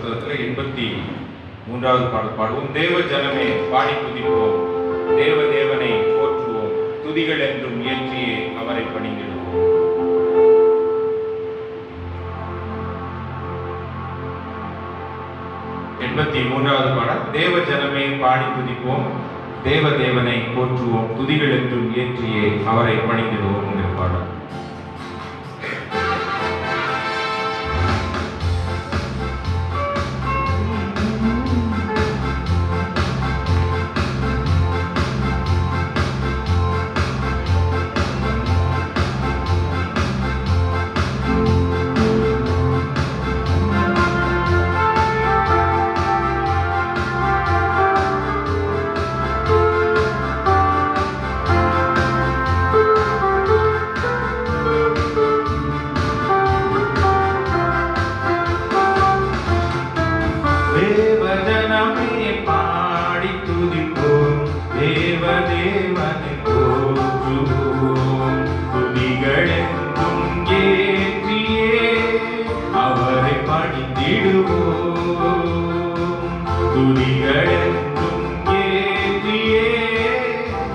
புத்தகத்தில் 83வது பாடல் பாடுவோம். தேவ ஜனமே பாடி துதிப்போம், தேவ தேவனை போற்றுவோம், துதிகள் என்றும் இயற்றியே அவரை பணிந்திடுவோம். 83வது பாடல். தேவ ஜனமே பாடி துதிப்போம், தேவ தேவனை போற்றுவோம், துதிகள் என்றும் இயற்றியே அவரை பணிந்திடுவோம் என்கிற பாடல்.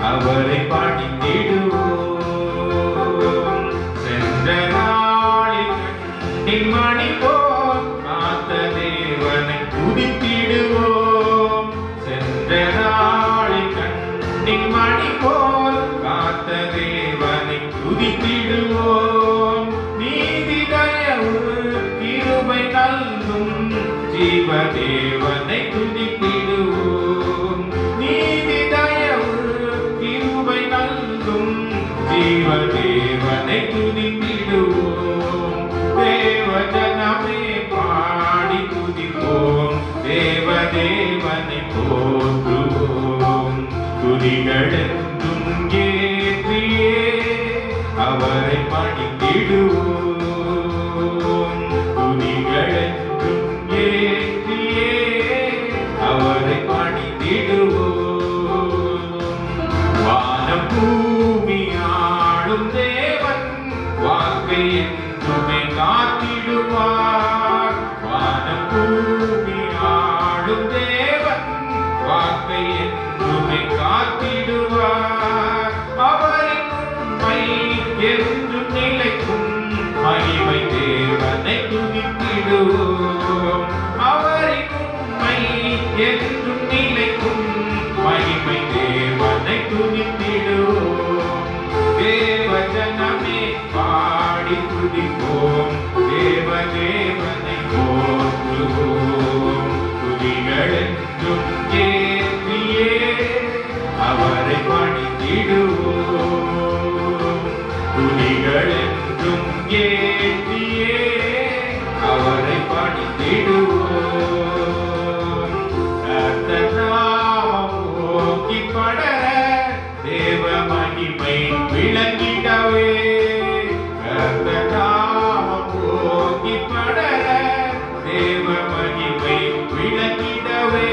அவரை பாடித்திடுவோம். சென்ற நாளில் நிம்மணி போல் காத்த தேவனை துதித்திடுவோம். சென்ற நாளில் நிம்மணி போல் காத்த தேவனை துதித்திடுவோம். நீதி தயவு கிருபை நல்கும் ஜீவ தேவனை துதித்திடுவோம். நீதி தயவு கிருபை நல்கும் ஜீவ தேவனை துதித்திடுவோம். தேவ ஜனமே பாடி துதிப்போம், தேவ தேவனை போற்றுவோம், துதிகள் என்றும் ஏற்றியே அவரை பணிந்திடுவோம். துதிகள் என்றும் ஏற்றியே அவரை பணிந்திடுவோம். வானம் பூமி ஆளும் தேவன் வாக்கை என்றுமே காத்திடுவார். வானம் பூமி ஆளும் தேவன் வாக்கை என்றுமே காத்திடுவார். அவரின் உண்மை என்றும் நிலைக்கும், மகிமை தேவனை துதித்திடுவோம். அவரின் உண்மை என்றும் நிலைக்கும், மகிமை தேவனை துதித்திடுவோம். தேவ ஜனமே பாடி துதிப்போம், தேவ தேவனை போற்றுவோம், துதிகள் என்றும் ஏற்றியே அவரை பணிந்திடுவோம். துதிகள் என்றும் ஏற்றியே அவரை பணிந்திடுவோம். கர்த்தர் நாமம் போக்கிப்பட தேவ மகிமை விளங்கிடவே. கர்த்தர் நாமம் போக்கிப்பட தேவ மகிமை விளங்கிடவே.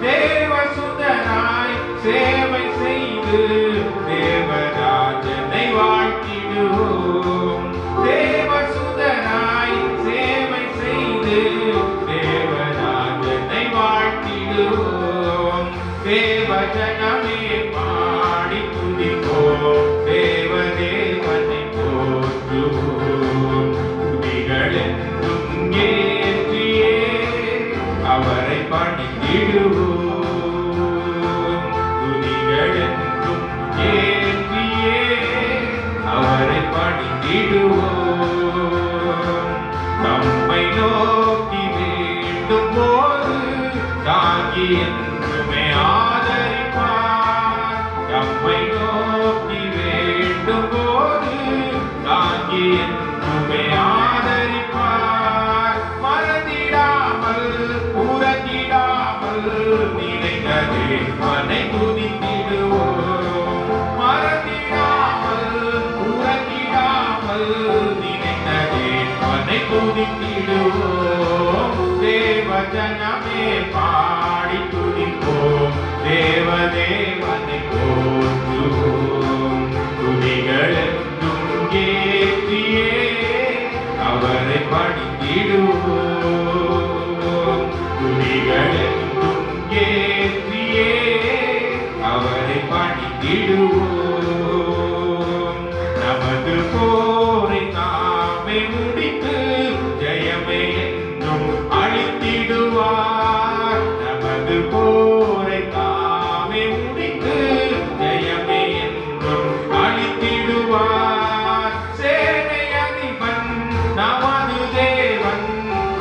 தேவசுதனாய் சேவை செய்து தேவராஜனை வாழ்த்திடுவோம். தேவசுதனாய் சேவை செய்து தேவராஜனை வாழ்த்திடுவோம். தேவ ஜனமே பாடி துதிப்போம், தேவ தேவனை போற்றுவோம், துதிகள் என்றும் ஏற்றியே அவரை பணிந்திடுவோம். துதிகள் என்றும் ஏற்றியே அவரை பணிந்திடுவோம். நம்மை நோக்கி வேண்டும் போது தாங்கி என்றுமே ஆதரிப்பார். நம்மை நோக்கி வேண்டும் போது தாங்கி என்றுமே ஆதரிப்பார். மறந்திடாமல் உறங்கிடாமல் நினைத்த தேவனை துதித்திடுவோம். மறந்திடாமல் உறங்கிடாமல் நினைத்த தேவனை துதித்திடுவோம். தேவ ஜனமே பாடி துதிப்போம், தேவ தேவனை போற்றுவோம், துதிகள் என்றும் ஏற்றியே அவரை பணிந்திடுவோம். என்றும் அழித்திடுவார். நமது போரை தாமே முடித்து ஜெயமே என்றும் அழித்திடுவார். சேனை அதிபன் நமது தேவன்,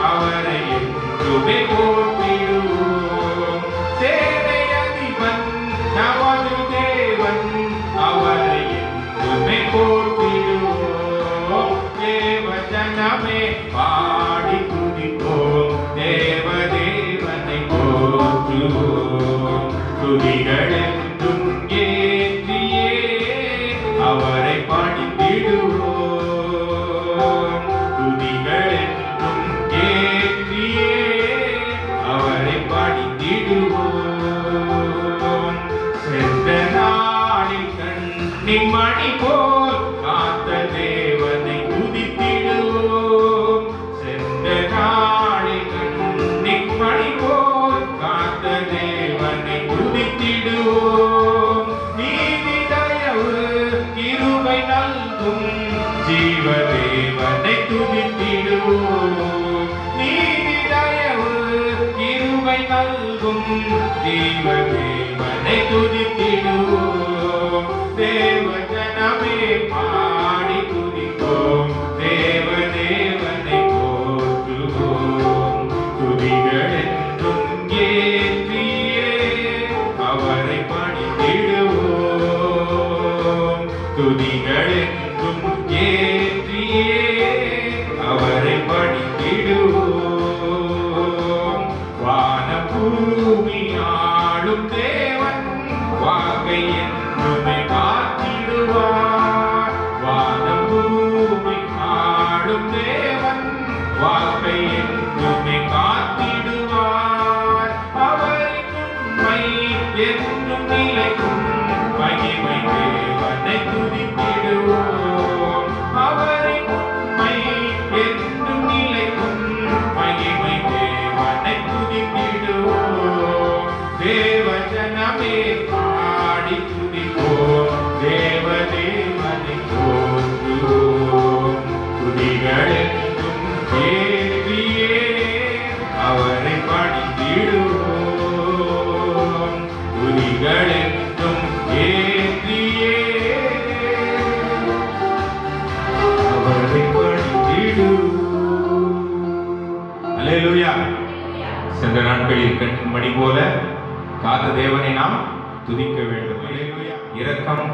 அவரை என்றுமே போற்றிடுவோம். சேனை அதிபன் நமது தேவன், அவரை என்றுமே போற்றிடுவோம். தேவ ஜனமே பாடி துதிப்போம், தேவ தேவனை போற்றுவோம். துதிகள் என்றும் ஏற்றியே அவரை பணிந்திடுவோம். துதிகள் என்றும் ஏற்றியே அவரை பணிந்திடுவோம். சென்ற நாளில் கண்ணின் மணி போல் காத்த தேவனை துதித்திடுவோம். சென்ற நாளில் கண்ணின் மணி போல் காத்த தேவனை துதித்திடுவோம். நீதி தயவு கிருபை நல்கும் ஜீவ தேவனை துதித்திடுவோம். நீதி தயவு கிருபை நல்கும் ஜீவ தேவனை துதித்திடுவோம். தேவ ஜனமே பாடி துதிப்போம், தேவ தேவனை போற்றுவோம். துதிகள் என்றும் ஏற்றியே அவரை பணிந்திடுவோம். துதிகள் என்றும் ஏற்றியே அவரை பணிந்திடுவோம். வானம் பூமி ஆளும் தேவன், வாக்கை என்றுமே காத்திடுவார். வானம் பூமி ஆளும் தேவன், வாக்கை என்றுமே காத்திடுவார். அவரின் உண்மை என்றும் நிலைக்கும், மகிமை தேவனை துதித்திடுவோம். அவரின் உண்மை என்றும் நிலைக்கும், மகிமை தேவனை துதித்திடுவோம். தேவ ஜனமே பாடி துதிப்போம், தேவ தேவனை போற்றுவோம். துதிகள் என்றும் ஏற்றியே அவரை பணிந்திடுவோம். துதிகள் என்றும் ஏற்றியே அவரை பணிந்திடுவோம். அல்லேலூயா. சென்ற நாட்களில் கண்ணின் மணி போல காத்த தேவனை நாம் துதிக்க வேண்டும். அல்லேலூயா. இரக்கம்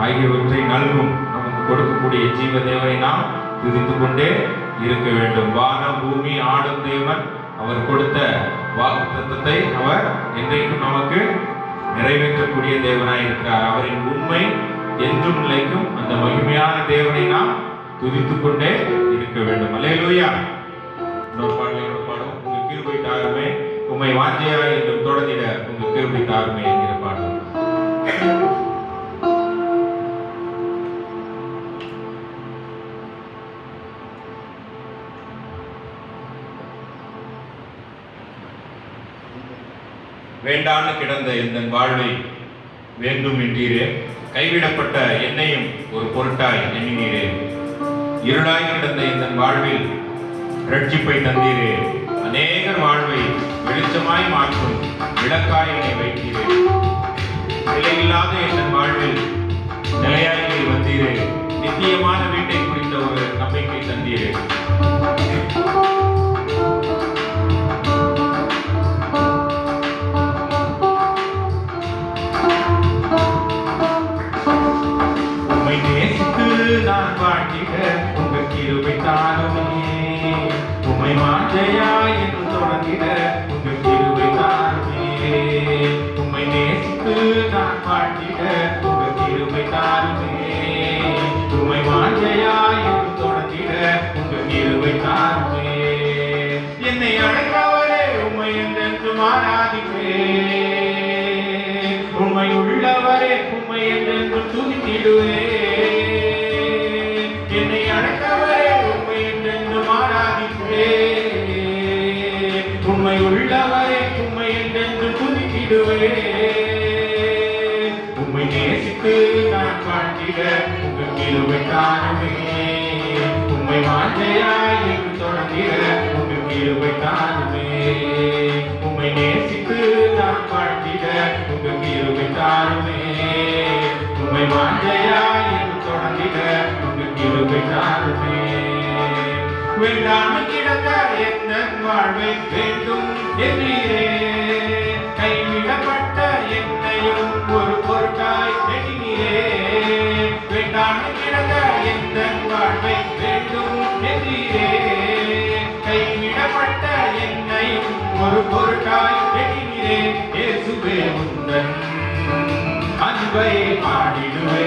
ஆகியவற்றை நல்கும் நமக்கு கொடுக்கக்கூடிய ஜீவ தேவனை நாம் துதித்துக் கொண்டே இருக்க வேண்டும். வானம் பூமி ஆடும் தேவன், அவர் கொடுத்த வாக்குத்தத்தத்தை அவர் என்றைக்கும் நமக்கு நிறைவேற்றக்கூடிய தேவனாய் இருக்கிறார். அவரின் உண்மை என்றும் நிலைக்கும். அந்த மகிமையான தேவனை நாம் துதித்துக் கொண்டே இருக்க வேண்டும். அல்லேலூயா. இன்னொரு பாடலோட பாடும், உங்க கிருபை தாருமே உம்மை வாஞ்சையாய் என்றும் தொடர்ந்திட உங்க கிருபை தாருமே என்கிற பாடல். வேண்டான்னு கிடந்த எந்த வாழ்வை வேண்டும் என்றீரே, கைவிடப்பட்ட என்னையும் ஒரு பொருட்டாய் எண்ணினீரே. இருளாய் கிடந்த எந்த வாழ்வில் ரட்சிப்பை தந்தீரே. அநேகர் வாழ்வை வெளிச்சமாய் மாற்றும் விளக்காய் என்னை வைத்தீரே. நிலையில்லாத எந்த வாழ்வில் நிலையாய் நீர் வந்தீரே. நித்தியமான வீட்டை குறித்த ஒரு நம்பிக்கை தந்தீரே. நான் வாழ்ந்திட உங்க கிருபை தாருமே. உம்மை வாஞ்சையாய் என்று தொடர்ந்திட உங்க கிருபை தாருமே. உம்மை நேசித்து நான் வாழ்ந்திட உங்க கிருபை தாருமே. உம்மை வாஞ்சையாய் என்று தொடர்ந்திட உங்க கிருபை தாருமே. என்னை அழைத்தவரே உம்மை என்றென்றும் ஆராதிப்பேன். உம்மை உள்ளவரே உம்மை என்றென்றும் துதித்திடுவேன். என்னை அழைத்தவரே உம்மை என்றென்றும் ஆராதிப்பேன். உம்மை உள்ளவரே உம்மை என்றென்றும் துதித்திடுவேன். உம்மை நேசித்து நான் வாழ்ந்திட உங்க கிருபை தாருமே. உம்மை வாஞ்சையாய் என்று தொடர்ந்திட உங்க கிருபை தாருமே. உம்மை நேசித்து நான் வாழ்ந்திட உங்க கிருபை தாருமே. உம்மை வாஞ்சையாய் என்று தொடர்ந்திட உங்க கிருபை தாருமே. வேண்டாமல் கிடந்த எந்த வாழ்வை வேண்டும் என்றீரே. கைவிடப்பட்ட என்னையும் ஒரு பொருட்டாய் எண்ணினீரே. வேண்டாமல் கிடந்த எந்த வாழ்வை வேண்டும் என்றீரே. கைவிடப்பட்ட என்னையும் ஒரு பொருட்டாய் எண்ணினீரே. இயேசுவே உந்தன் அன்பை பாடிடுவே.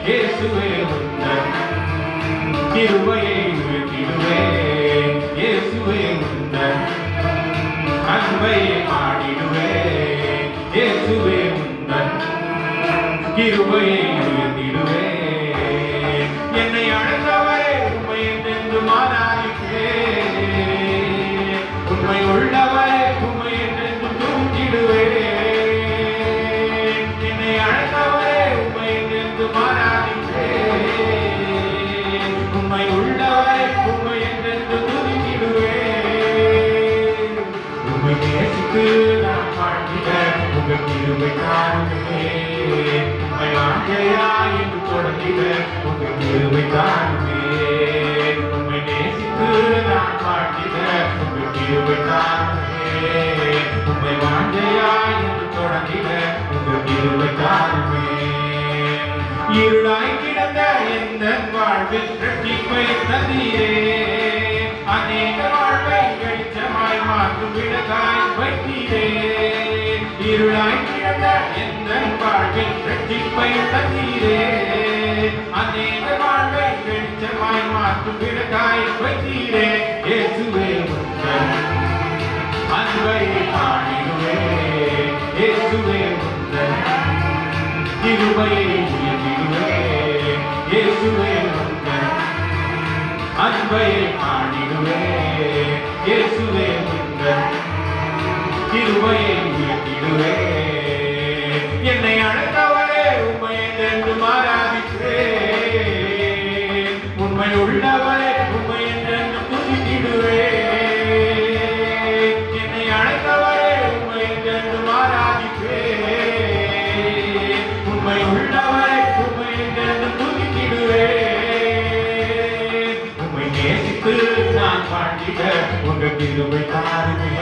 இயேசுவே உந்தன் கிருபையை உயர்த்திடுவே. இயேசுவே உந்தன் அன்பை பாடிடுவே. இயேசுவே உந்தன் கிருபையை உயர்த்திடுவே. என்னை அழைத்தவரே உம்மை என்றென்றும் ஆராதிப்பேன். உண்மை உள்ளவரே உம்மை என்றென்றும் துதித்திடுவேன். என்னை அழைத்தவரே உம்மை என்றென்றும் ஆராதிப்பேன். உம்மை உள்ளவரே உம்மை என்றென்றும் துதித்திடுவேன். உம்மை நேசித்து நான் வாழ்ந்திட உங்க கிருபை தாருமே. உம்மை வாஞ்சையாய் என்று தொடர்ந்திட உங்க கிருபை தாருமே. உம்மை நேசித்து நான் வாழ்ந்திட உங்க கிருபை தாருமே. உம்மை வாஞ்சையாய் என்று தொடர்ந்திட உங்க கிருபை தாருமே. இருளாய் கிடந்த எந்த வாழ்வில் இரட்சிப்பை தந்தீரே. அநேக வாழ்வை வெளிச்சமாய் மாற்றும் விளக்காய் வைத்தீரே. இருளாய் கிடந்த எந்த வாழ்வில் இரட்சிப்பை தந்தீரே. அநேக வாழ்வை வெளிச்சமாய் மாற்றும் விளக்காய் வைத்தீரே. இயேசுவே உந்தன் அன்பை பாடிடுவே. இயேசுவே உந்தன் கிருபையை உயர்த்திடுவே. இயேசுவே உந்தன் அன்பை பாடிடுவே. இயேசுவே உந்தன் கிருபையை உயர்த்திடுவே. என்னை அழைத்தவரே உம்மை என்றென்றும் ஆராதிப்பேன். உண்மை உள்ளவரே உம்மை என்றென்றும் துதித்திடுவேன். என்னை அழைத்தவரே உம்மை என்றென்றும் ஆராதிப்பேன். உண்மை உள்ளவரை உம்மை என்றென்றும் துதித்திடுவேன். உம்மை நேசித்து நான் வாழ்ந்திட உங்க கிருபை தாருமே.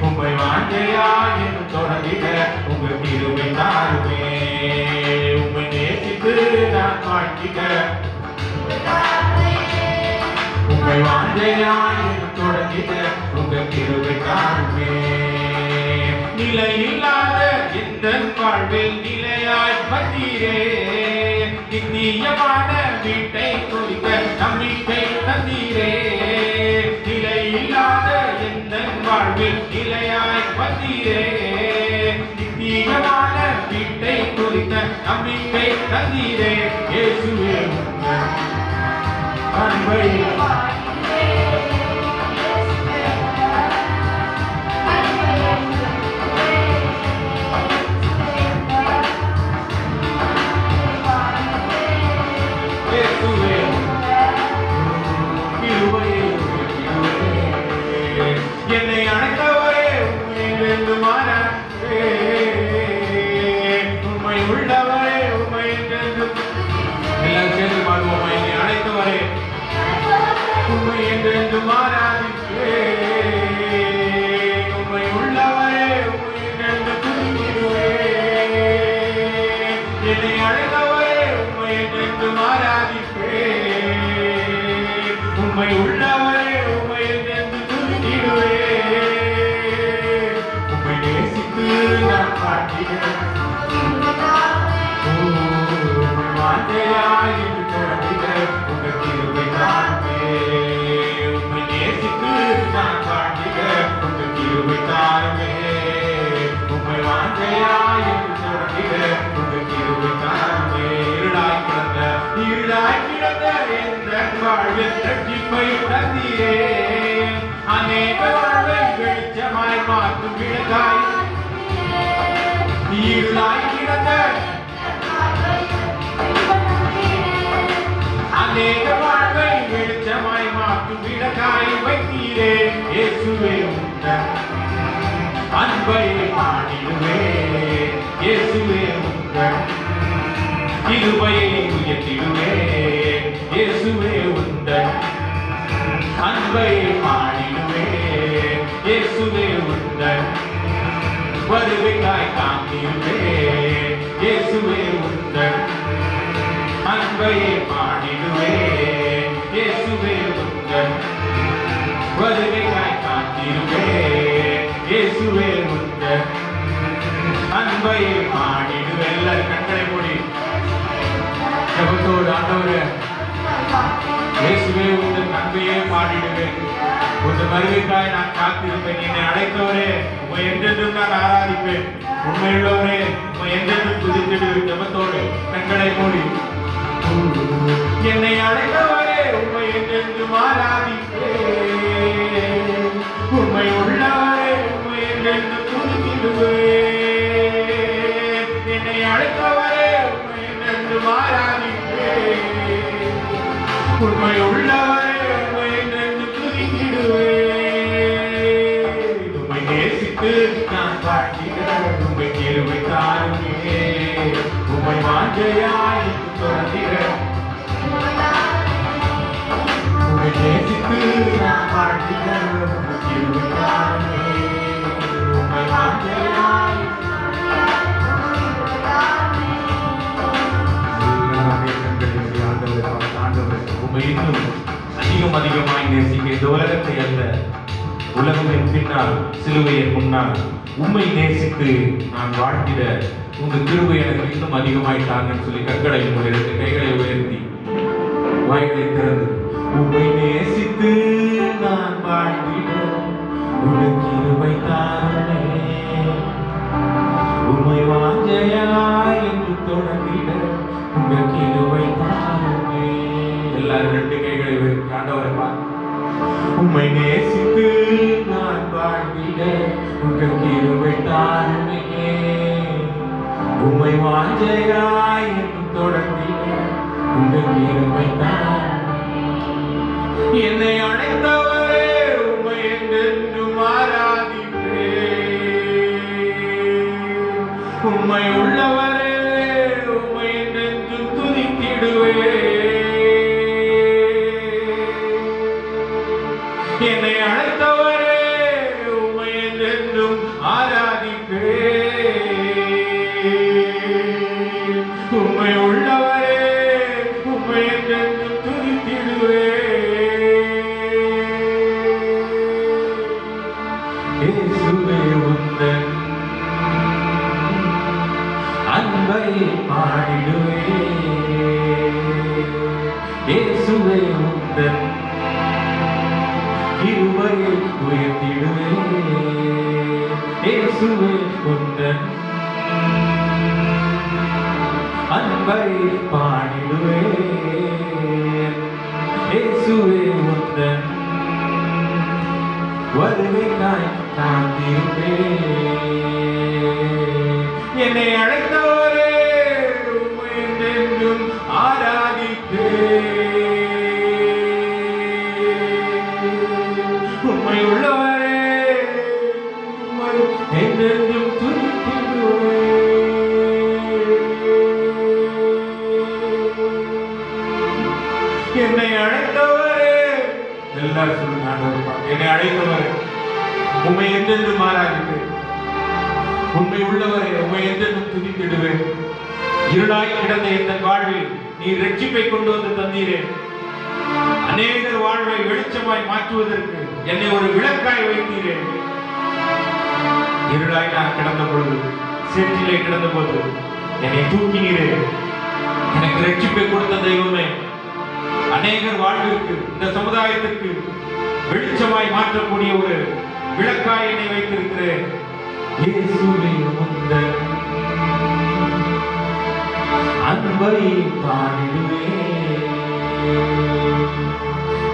உம்மை வாஞ்சையாய் என்று தொடர்ந்திட உங்க கிருபை தாருமே. உம்மை நேசித்து நான் வாழ்ந்திட உம்மை வாஞ்சையாய் என்று தொடர்ந்திட உங்க கிருபை தாருமே. நிலை இல்லாத இந்த வாழ்வில் நிலையாய் வந்தீரே. நித்தியமான வீட்டை குறித்த நம்பிக்கை தந்தீரே. நிலை இல்லாத இந்த வாழ்வில் நிலையாய் வந்தீரே. நித்தியமான வீட்டை குறித்த நம்பிக்கை தந்தீரே. இயேசுவே உந்தன் அன்பை என்னை அழைத்தவரே உம்மை என்றென்றும் ஆராதிப்பேன். உம்மை உள்ளவரே உம்மை என்றென்றும் எல்லாரும் சேர்ந்து பாடுவோம். என்னை அழைத்தவரே உம்மை என்றென்றும் ஆராதிப்பேன். உம்மை உள்ளவரே உம்மை என்றென்றும் துதித்திடுவேன். என்னை அழைத்தவரே உம்மை என்றென்றும் ஆராதிப்பேன். உம்மை உள்ளவரே உம்மை என்றென்றும் துதித்திடுவேன். உம்மை நேசித்து நான் வாழ்ந்திட உம்மை வாஞ்சையாய் என்று தொடர்ந்திட உங்க கிருபை தாருமே. உம்மை நேசித்து நான் வாழ்ந்திட உங்க கிருபை தாருமே. உம்மை வாஞ்சையாய் என்று தொடர்ந்திட உங்க கிருபை தாருமே. இருளாய் கிடந்த எந்த வாழ்வில் இரட்சிப்பை தந்தீரே. அநேக வாழ்வை வெளிச்சமாய் மாற்றும் விளக்காய். இருளாய் கிடந்த அநேக வாழ்வை வெளிச்சமாய் மாற்றும் விளக்காய் வைத்தீரே. இயேசுவே உந்தன் அன்பை பாடிடுவேன். இயேசுவே உந்தன் கிருபையை உயர்த்திடுவேன். இயேசுவே உந்தன் அன்பை பாடிடுவேன். இயேசுவே உந்தன் வருகைக்காய் காத்திடுவேன். இயேசுவே உந்தன் அன்பை பாடிடுவேன். இயேசுவே உந்தன் வருகைக்காய் காத்திடுவேன். இயேசுவே உந்தன் அன்பை பாடிடுவேன். எல்லாரும் கண்களை மூடி ஜெபத்தோடு ஆண்டவரே, இயேசுவே உந்தன் அன்பையே பாடிடுவேன். உங்கள் வருகைக்காய் நான் காத்திருப்பேன். என்னை அழைத்தவரே, உம்மை என்றென்றும் நான் ஆராதிப்பேன். உண்மையுள்ளவரே, உம்மை என்றென்றும் துதித்திடுவேன். ஜெபத்தோடு கண்களை மூடி என்னை அழைத்தவரே, உம்மை என்றென்றும் ஆராதிப்பேன். உண்மை உள்ளவரே, உம்மை என்றென்றும் துதித்திடுவேன். என்னை அழைத்தவரே, உம்மை என்றென்றும் ஆராதிப்பேன். உண்மை உள்ளவரே, உம்மை என்றென்றும் துதித்திடுவேன். உம்மை நேசித்து நான் வாழ்கிறேன். உம்மை கிருபை தாருமே. உம்மை வாஞ்சையாய் தொடர்கிறேன். உம்மை நேசித்து நான் வாழ்கிறேன். உம்மை கிருபை தாருமே. உம்மை வாஞ்சையாய் உம்மை இன்னும் அதிகமாய் நேசிக்க இந்த உலகத்தை அல்ல, உலகத்தின் பின்னால் சிலுவையின் முன்னால் உம்மை நேசித்து நான் வாழ்த்திட உங்க கிருபை எனக்கு இன்னும் அதிகமாய் தாங்கன்னு சொல்லி கண்களை உயர்த்தி கைகளை உயர்த்தி வாய்களை திறந்து உம்மை நேசித்து நான் வாழ்த்திட உங்க கிருபை தாருமே. உம்மை வாஞ்சையாய் என்று தொடர்ந்திட உங்க கிருபை தாருமே. எல்லாரும் ரெண்டு கைகளை உயர்த்தி ஆண்டவரை பார்த்து உம்மை நேசித்து நான் வாழ்ந்திட உங்க கிருபை தாருமே. உம்மை வாஞ்சையாய் என்று தொடர்ந்திட உங்க கிருபை தாருமே. என்னை அழைத்தவரே, உம்மை என்றென்றும் ஆராதிப்பேன். உம்மை உள்ளவரே, உம்மை என்றென்றும் துதித்திடுவேன். என்னை அழைத்தவரே, உம்மை என்றென்றும் ஆராதிப்பேன். உம்மை உள்ளவரே, உம்மை என்றென்றும் துதித்திடுவேன். இயேசுவே உந்தன் அன்பை பாடிடுவேன். இயேசுவே உந்தன் கிருபையை உயர்த்திடுவேன். இயேசுவே உந்தன் அன்பை பாடிடுவேன். இயேசுவே உந்தன் வருகைக்காய் காத்திருப்பேன். என்னை அழைத்தவரே, உம்மை என்றென்றும் ஆராதிப்பேன். உம்மை உள்ளவரே, உம்மை என்றென்றும் துதித்திடுவேன். என்னை அழைத்தவரே, எல்லாரும் சொல்லுங்க ஆண்டவரே, என்னை அழைத்தவரே, உம்மை என்றென்றும் ஆராதிப்பேன். உண்மை உள்ளவரே, உம்மை என்றென்றும் துதித்திடுவேன். இருளாய் கிடந்த இந்த வாழ்வில் நீர் ரட்சிப்பை கொண்டு வந்து தந்தீரே. அநேகர் வாழ்வை வெளிச்சமாய் மாற்றுவதற்கு என்னை ஒரு விளக்காய் வைத்தீரே. இருளாய் நான் கிடந்த பொழுது, சேற்றிலே கிடந்த போது என்னை தூக்கினீரே. எனக்கு ரட்சிப்பை கொடுத்த தெய்வமே, அநேகர் வாழ்விற்கு, இந்த சமுதாயத்திற்கு வெளிச்சமாய் மாற்றக்கூடிய ஒரு விளக்காய் என்னை வைத்திருக்கிறேன். இயேசுவே உந்தன் அன்பை பாடிடுவேன்.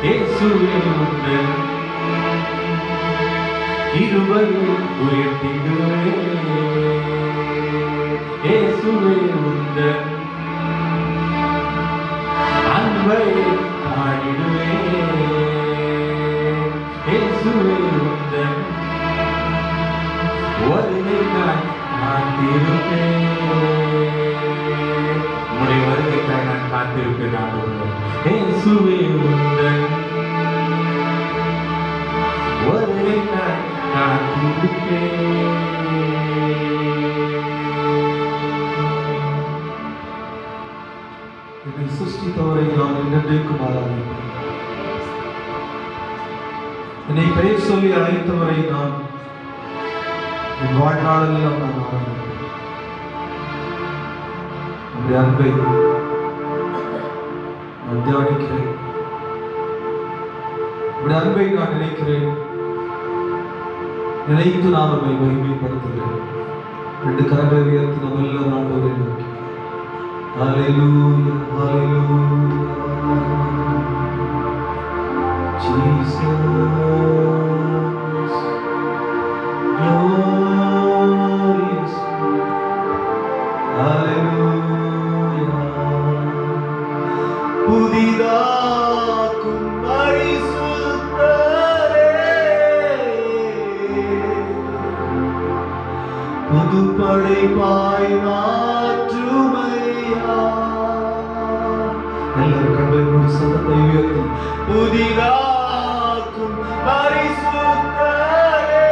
இயேசுவே உந்தன் கிருபையை உயர்த்திடுவேன். இயேசுவே உந்தன் அன்பை பாடிடுவேன். இயேசுவே உந்தன் வருகைக்காய் காத்திருப்பேன். உம்முடைய வருகைக்காய் நான் காத்திருப்பேன். இயேசுவே உந்தன் வருகைக்காய் காத்திருப்பேன். என்னை சிருஷ்டித்தவரை நான் என்றென்றைக்கும் ஆராதிப்பேன். என்னை பெயர் சொல்லி அழைத்தவரை நான் என் வாழ்நாளெல்லாம் நான் ஆராதிப்பேன். அந்த அன்பை நான் தியானிக்கிறேன். உடைய அன்பை நான் நினைக்கிறேன். நினைத்து நான் நம்மை மகிமைப்படுத்துகிறேன். 2 கரங்களை உயர்த்தி நம்ம எல்லாரும் ஆண்டவரை நோக்கி Hallelujah, hallelujah, Jesus, glorious, hallelujah, புதிதாக்கும் பரிசுத்தரே, புது படைப்பாய் மாற்றுமையா. எல்லாரும் கண்களை மூடி சத்தத்தை உயர்த்தி புதிதாக்கும் பரிசுத்தரே,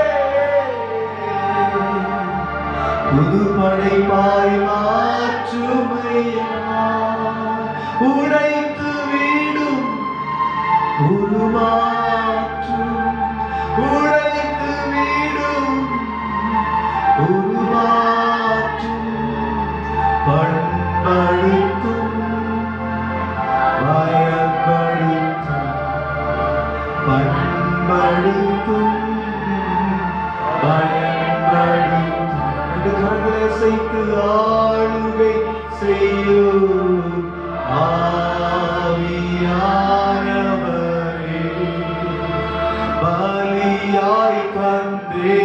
புது படைப்பாய் மாற்றுமையா. உடைத்து வீடும் உருமாற்றும், உடைத்து வீடும் உருமாற்றும், பண்படுத்தும் பயன்படுத்தும், பண்படுத்தும் பயன்படுத்தும். 2 கரங்களை அசைத்து ஆளுகை செய்யும் ஆவியானவரே, பலியாய் தந்தே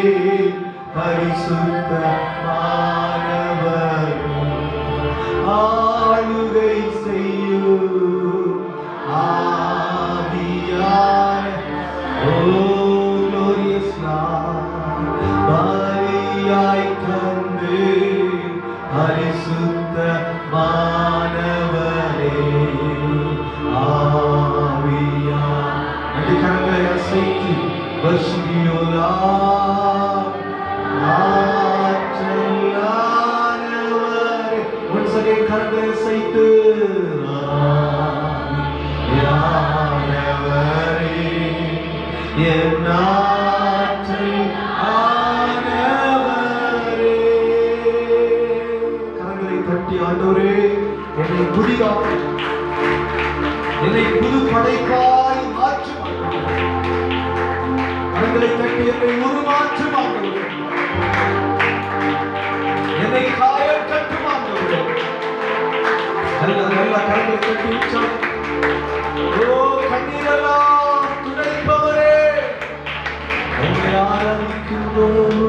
பரிசுத்தமானவரே, ஆளுகை செய்யும் ஆவியான ஓ glorious Lord, பலியாய் தந்தே பரிசுத்தமானவரே, ஆவியா. 2 கரங்களை அசைத்து வர்ஷியோலா ஆற்றலானவரே. once again கரங்களை அசைத்து ஆவியானவரே, என் ஆற்றல் ஆனவரே. கரங்களை தட்டி ஆண்டவரே என்னை புதிதாக்கும், என்னை புது படைப்பாய் மாற்றும். கரங்களை தட்டி என்னை உருமாற்றும், என்னை காயம் கட்டும். நல்ல கரங்களை தட்டி உற்சாகம். ஓ கண்ணீரெல்லாம் துடைப்பவரே, உம்மை ஆராதிக்கின்றோம்.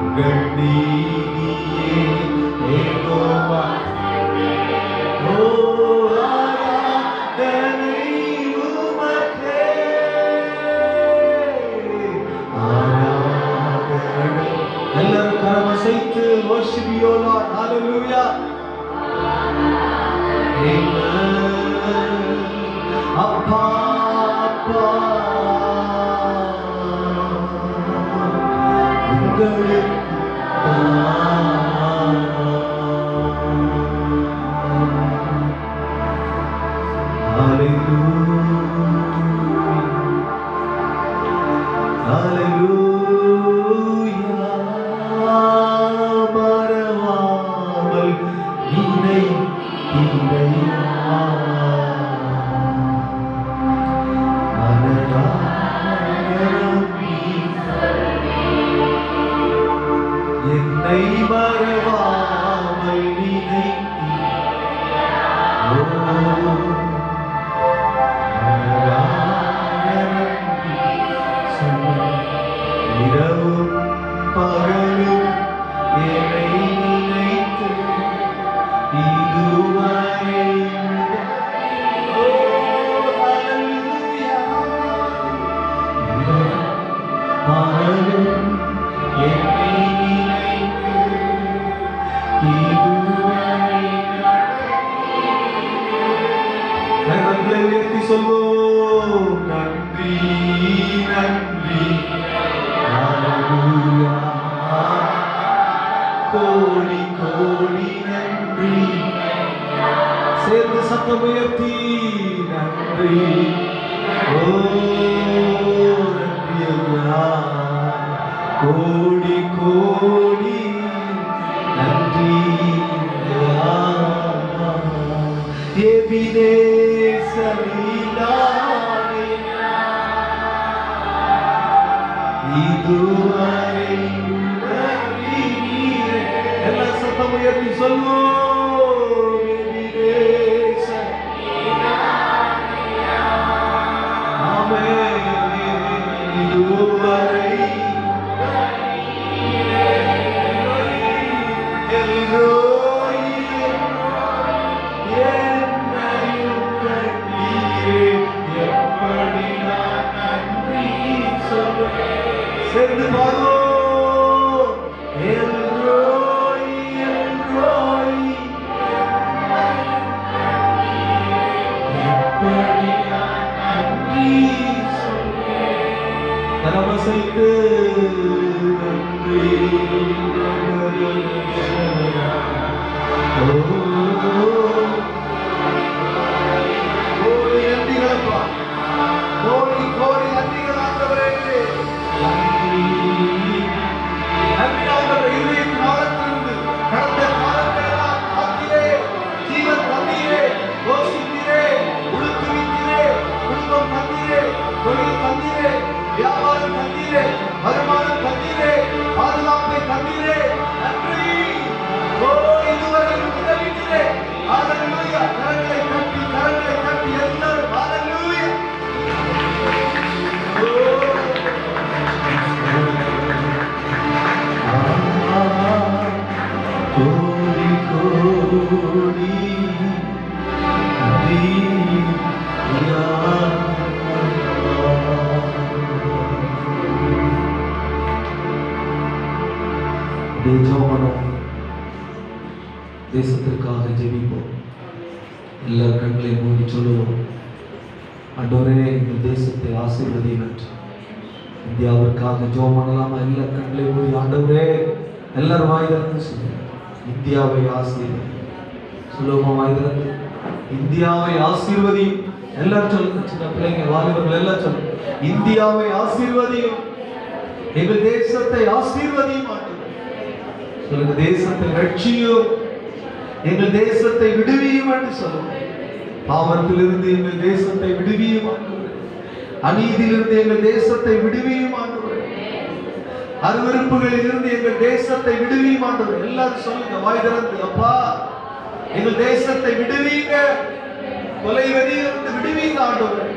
எங்கள் நீதி ஹalleluya அப்பா அப்பா உங்களுக்கு தேசத்திற்காக ஜெபிப்போம். எல்லார் கண்களையும் மூடி சொல்லுவோம். ஆண்டவரே, இந்த தேசத்தை ஆசீர்வதியும் என்று இந்தியாவிற்காக ஜெபம் பண்ணலாமா? எல்லார் கண்களையும் மூடி ஆண்டவரே எல்லாரும் வாய்திறந்து சொல்லுங்க. இந்தியாவை ஆசீர்வதி சொல்லுவோமா? வாய்திறந்து இந்தியாவை ஆசீர்வதியும். எல்லாரும் சொல்லுங்க. சின்ன பிள்ளைங்க, வாலிபர்கள் எல்லாம் சொல்லுங்க. இந்தியாவை ஆசீர்வதியும், எங்கள் தேசத்தை ஆசீர்வதியும். சொல்லுங்க. தேசத்தை ரட்சியும், எங்கள் தேசத்தை விடுவியும் என்று சொல்லுங்க. பாவத்திலிருந்து எங்கள் தேசத்தை விடுவியும் ஆண்டவரே. அநீதியிலிருந்து எங்கள் தேசத்தை விடுவியும் ஆண்டவரே. அருவருப்புகளில் இருந்து எங்கள் தேசத்தை விடுவியும் ஆண்டவரே. எல்லாரும் சொல்லுங்க வாய் திறந்து. அப்பா, எங்கள் தேசத்தை விடுவீங்க. கொலைவெறியிலிருந்து விடுவீங்க ஆண்டவரே.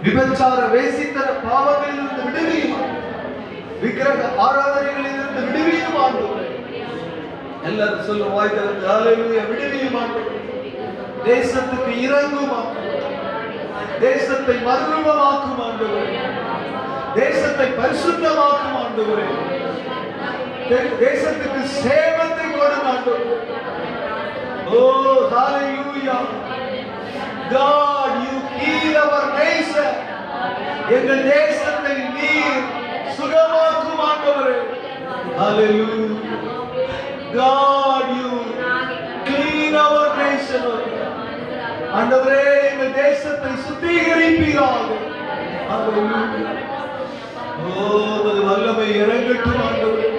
விபச்சார வேசித்தன பாவங்களிலிருந்து விடுவியும். விக்கிரக ஆராதனைகளிலிருந்து விடுவியும் ஆண்டவரே. எல்லாரும் சொல்லும் வாய் திறந்து. ஹல்லேலூயா. விடுவியும் ஆண்டவரே. தேசத்துக்கு இறங்கும் ஆண்டவரே. தேசத்தை மறுரூபமாக்கும் ஆண்டவரே. தேசத்தை பரிசுத்தமாக்கும் ஆண்டவரே. தேசத்துக்கு சேவத்தை கொடும் ஆண்டவரே. Oh, hallelujah. God, you heal our nation. எங்கள் தேசத்தை நீர் சுகமாக்கும் ஆண்டவரே. Hallelujah. God, you clean our nation. ஆண்டவரே, எங்கள் தேசத்தை சுத்திகரிப்பீராக. Hallelujah. உமது வல்லமை இறங்கட்டும் ஆண்டவரே.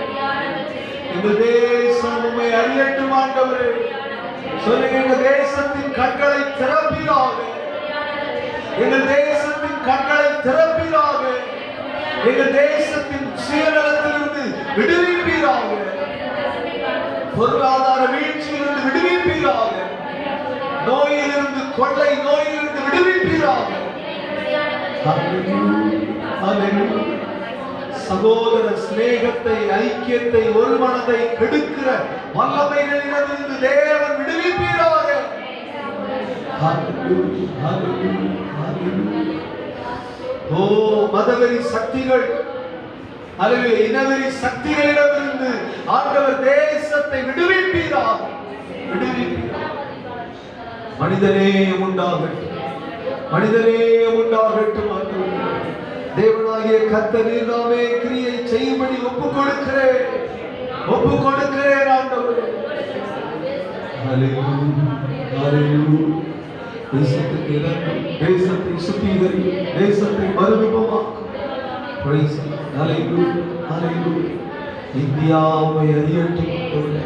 எங்கள் தேசம் உம்மை அறியட்டும் ஆண்டவரே. சொல்லுங்க, எங்கள் தேசத்தின் கண்களை திறப்பீராக. எங்கள் தேசத்தின் கண்களை திறப்பீராக. எங்கள் தேசத்தின் சுயநலத்திலிருந்து விடுவிப்பீராக. பொருளாதார வீழ்ச்சியிலிருந்து விடுவிப்பீராக. நோயிலிருந்து, கொள்ளை நோயிலிருந்து விடுவிப்பீராக. சகோதர சிநேகத்தை, ஐக்கியத்தை, ஒரு மனதை கெடுக்கிற வல்லமைகளிலிருந்து தேவன் விடுவிப்பீராக. ஓ மதவெறி சக்திகள், அல்லது இனவெறி சக்திகளிடமிருந்து ஆண்டவர் தேசத்தை விடுவிப்பீராக. மனிதநேயம் உண்டாகட்டும், மனிதநேயம் உண்டாகட்டும் ஆண்டவரே. தேவனாகிய கர்த்தர் நாமே கிரியை செய்யும்படி ஒப்புக் கொடுக்கிறேன் ஆண்டவரே. ஹல்லேலூயா, ஹல்லேலூயா. தேசத்துக்கு இறங்கும், தேசத்தை சுத்திகரி, தேசத்தை மறுரூபமாக்கும். Praise the Lord. ஹல்லேலூயா, ஹல்லேலூயா. இந்தியாவை அறியட்டும் ஆண்டவரே.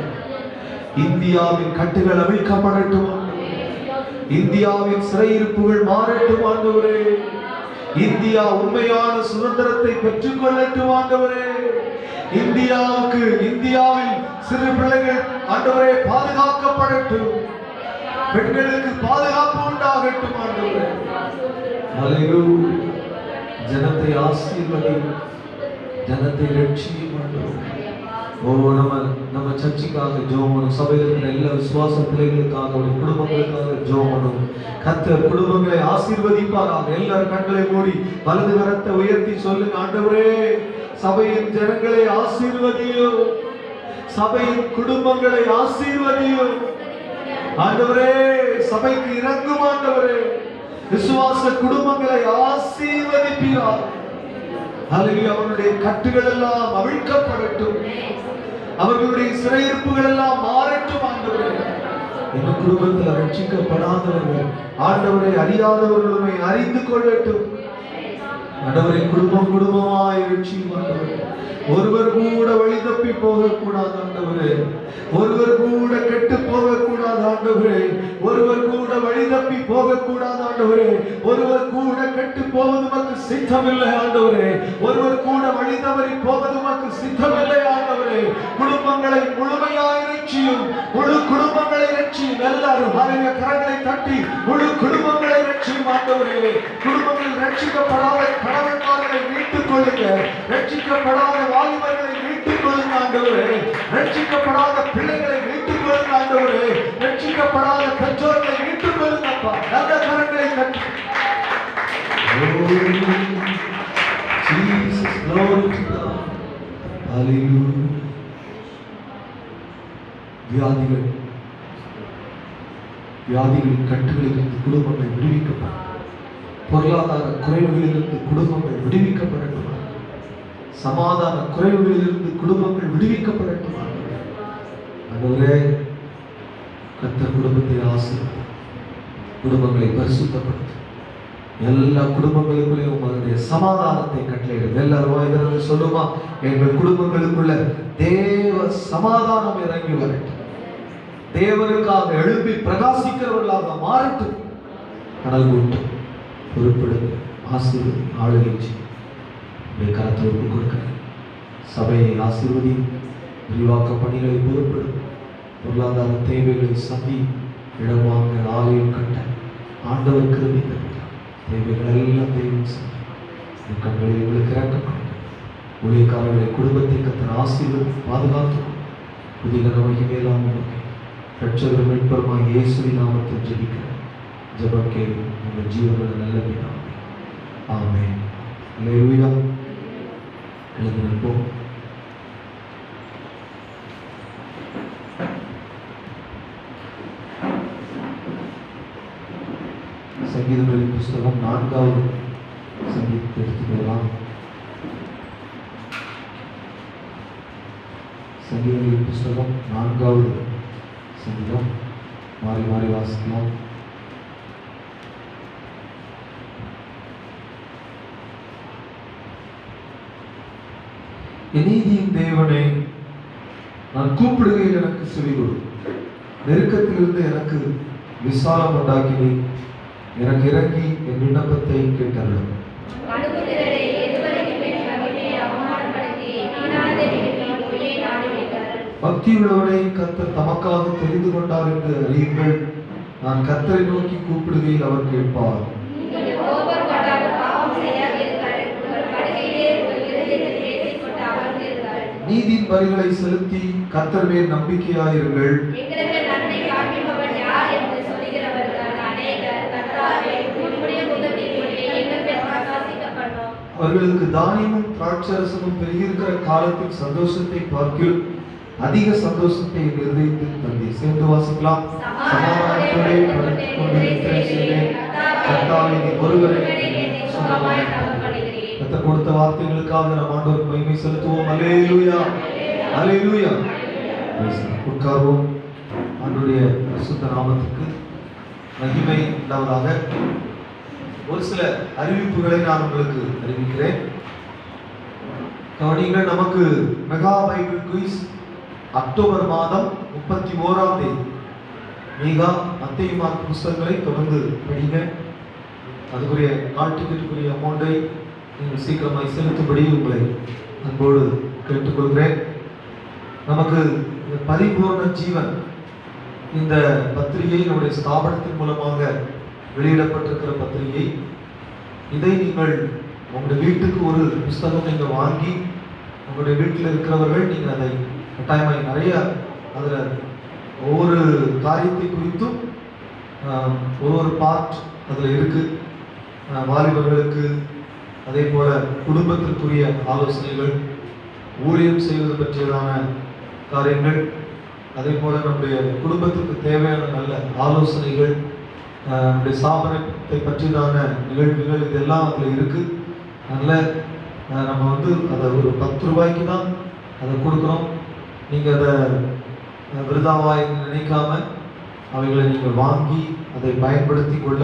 இந்தியாவின் கட்டுகள் அவிழ்க்கப்படட்டும் ஆண்டவரே. இந்தியாவின் சிறையிருப்புகள் மாறட்டும் ஆண்டவரே. இந்தியா உண்மையான சுதந்திரத்தை பெற்றுக் கொள்ளட்டும் ஆண்டவரே. இந்தியாவுக்கு, இந்தியாவில் சிறு பிள்ளைகள் ஆண்டவரே பாதுகாக்கப்படட்டும். பெண்களுக்கு பாதுகாப்பு உண்டாகட்டும் ஆண்டவரே. ஹல்லேலூயா. ஜனத்தை ஆசீர்வதியும், ஜனத்தை ரட்சியும் ஆண்டவரே. ஓ நம்ம சர்ச்சுக்காக ஜெபம், சபையில் இருக்கிற எல்லா விசுவாச பிள்ளைகளுக்காக, குடும்பங்களுக்காக ஜெபம். கர்த்தர் குடும்பங்களை ஆசீர்வதிப்பாராக. எல்லாரும் கண்களை மூடி வலது கரத்தை உயர்த்தி சொல்லுங்க, ஆண்டவரே சபையின் ஜனங்களை ஆசீர்வதியும், சபையின் குடும்பங்களை ஆசீர்வதியும். ஆண்டவரே சபைக்கு இறங்கும் ஆண்டவரே. விசுவாச குடும்பங்களை ஆசீர்வதிப்பீராக. ஹல்லேலூயா. அவர்களுடைய கட்டுகள் எல்லாம் அவிழ்க்கப்படட்டும், அவர்களுடைய சிறையிருப்புகள் எல்லாம் மாறட்டும் ஆண்டவரே. எங்கள் குடும்பத்தில் ரட்சிக்கப்படாதவர்கள், ஆண்டவரை அறியாதவர்களுமே அறிந்து கொள்ளட்டும் ஆண்டவரை. குடும்பம் குடும்பமாய் ரட்சியும் ஆண்டவரே. ஒருவர் கூட வழி தப்பி போகக்கூடாது ஆண்டவரே. ஒருவர் கூட கெட்டு போகக்கூடாது ஆண்டவரே. ஒருவர் கூட வழி தப்பி போகக்கூடாது ஆண்டவரே. ஒருவர் கூட கெட்டு போவது உமக்கு சித்தமில்லை ஆண்டவரே. ஒருவர் கூட வழி தவறி போவது உமக்கு சித்தமில்லை ஆண்டவரே. குடும்பங்களை முழுமையாய் ரட்சியும், முழு குடும்பங்களை ரட்சியும். எல்லாரும் ஹல்லேலூயா கரங்களை தட்டி முழு குடும்பங்களை ரட்சியும் ஆண்டவரே. குடும்பங்கள் ரட்சிக்கப்படாத கணவன்மார்களை மீட்டுக் கொள்ளுங்க. ரட்சிக்கப்படாத வாலிபர்களை மீட்டுக் கொள்ளுங்க ஆண்டவரே. ரட்சிக்கப்படாத பிள்ளைகளை மீட்டுக் கொள்ளுங்க ஆண்டவரே. ரட்சிக்கப்படாத பெற்றோர்களை மீட்டுக் கொள்ளுங்க அப்பா. நல்ல கரங்களை தட்டி Jesus, glory to God. Hallelujah. வியாதிகளின் கட்டுகளிலிருந்து குடும்பங்கள் விடுவிக்கப்படும். பொருளாதார குறைவுகளிலிருந்து குடும்பங்கள் விடுவிக்கப்படட்டும். சமாதான குறைவுகளிலிருந்து குடும்பங்கள் விடுவிக்கப்படட்டும். ஆண்டவரே கர்த்தர் குடும்பத்தை ஆசீர்வதியும், குடும்பங்களை பரிசுத்தப்படுத்தும். எல்லா குடும்பங்களுக்குள்ளேயும் உங்களுடைய சமாதானத்தை கட்டளையிடும். எல்லாரும் இதற்கு சொல்லுமா, எங்கள் குடும்பங்களுக்குள்ள தேவ சமாதானம் இறங்கி வரட்டும். தேவனுக்காக எழுப்பி பிரகாசிக்கிறவர்களாக மாறட்டும். கடல் கூட்டும் பொறுப்படுங்க, ஆசீர்வதி, ஆளுகை கரத்தை ஒப்புக் கொடுக்கிறேன். சபையை ஆசீர்வதி, விரிவாக்க பணிகளை பொறுப்படும். பொருளாதார தேவைகளை சந்தி, இடம் வாங்க, ஆலயம் கட்ட ஆண்டவர் கிருபை தருகிறார். தேவைகள் எல்லாம் தெய்வம் சந்தி. கண்களில் இவங்களுக்கு இறக்கப்படும். ஊழியக்காரர்களை குடும்பத்தை கர்த்தர் ஆசீர்வதி பாதுகாத்து புதிய நோய்க்கு மேலாம் ரட்சகர் மீட்பருமாய் இயேசுவின் நாமத்தில் ஜெபிக்கிறேன். ஜெபம் கேளும் உங்கள் ஜீவனோட நல்ல பிதாவே. ஆமென். அல்லேலூயா. எழுந்து நிற்போம். சங்கீதங்களின் புஸ்தகம் 4வது சங்கீதத்தை எடுத்துக்கொள்ளலாம். சங்கீதங்களின் புஸ்தகம் 4வது சங்கீதம். மாறி மாறி வாசிக்கலாம். நீதியின் தேவனே, நான் கூப்பிடுகையில் எனக்கு செவி கொடு. நெருக்கத்திலிருந்து எனக்கு விசாலம் உண்டாக்கினி. எனக்கு இறங்கி என் விண்ணப்பத்தை கேட்டருளும். பக்தியுள்ளவனை கர்த்தர் தமக்காக தெரிந்து கொண்டார் என்று அறியுங்கள். நான் கர்த்தரை நோக்கி கூப்பிடுகையில் அவர் கேட்பார். நீதியின் வரிகளை செலுத்தி கர்த்தர் மேல் நம்பிக்கையாயிருங்கள். அவர்களுக்கு தானியமும் திராட்சரசமும் பெருகியிருக்கிற காலத்தின் சந்தோஷத்தை பார்க்கிலும் அதிக சந்தோஷத்தை என் இருதயத்தில் தந்தி. சேர்ந்து வாசிக்கலாம். சமாதானத்தோடே படுத்துக் கொண்டிருக்கிற சீலே, கர்த்தாவே நீர் ஒருவரே சொந்தமாய் கர்த்தர் கொடுத்த வார்த்தைகளுக்காக நம் ஆண்டவருக்கு மகிமை செலுத்துவோம். அல்லேலூயா, அல்லேலூயா. உட்கார்வோம். ஆண்டவருடைய பரிசுத்த நாமத்துக்கு மகிமை உண்டாவதாக. ஒரு சில அறிவிப்புகளை நான் உங்களுக்கு அறிவிக்கிறேன். கவனிங்கள். நமக்கு மெகா பைபிள் குயிஸ் அக்டோபர் மாதம் 31ஆம் தேதி. மீகா, மத்தேயு, மார்க் புஸ்தகங்களை தொடர்ந்து படிங்க. அதுக்குரிய கால் டிக்கெட்டுக்குரிய அமௌண்ட்டை நீங்கள் சீக்கிரமாய் செலுத்தும்படி உங்களை அன்போடு கேட்டுக்கொள்கிறேன். நமக்கு பரிபூர்ண ஜீவன் இந்த பத்திரிகை நம்முடைய ஸ்தாபனத்தின் மூலமாக வெளியிடப்பட்டிருக்கிற பத்திரிகை. இதை நீங்கள் உங்களுடைய வீட்டுக்கு ஒரு புஸ்தகம் நீங்கள் வாங்கி உங்களுடைய வீட்டில் இருக்கிறவர்கள் நீங்கள் அதை கட்டாயமாக நிறைய அதில் ஒவ்வொரு காரியத்தை குறித்தும் ஒரு பார்ட் அதில் இருக்குது. வாலிபர்களுக்கு, அதே போல குடும்பத்திற்குரிய ஆலோசனைகள், ஊழியம் செய்வது பற்றியதான காரியங்கள், அதே போல நம்முடைய குடும்பத்துக்கு தேவையான நல்ல ஆலோசனைகள், நம்முடைய ஸ்தாபனத்தை பற்றியதான நிகழ்வுகள், இதெல்லாம் அதில் இருக்குது. அதனால் நம்ம அதை ஒரு 10 ரூபாய்க்கு தான் அதை கொடுக்குறோம். நீங்கள் அதை விருதாவாய் நினைக்காம அவைகளை நீங்கள் வாங்கி அதை பயன்படுத்தி கொள்ள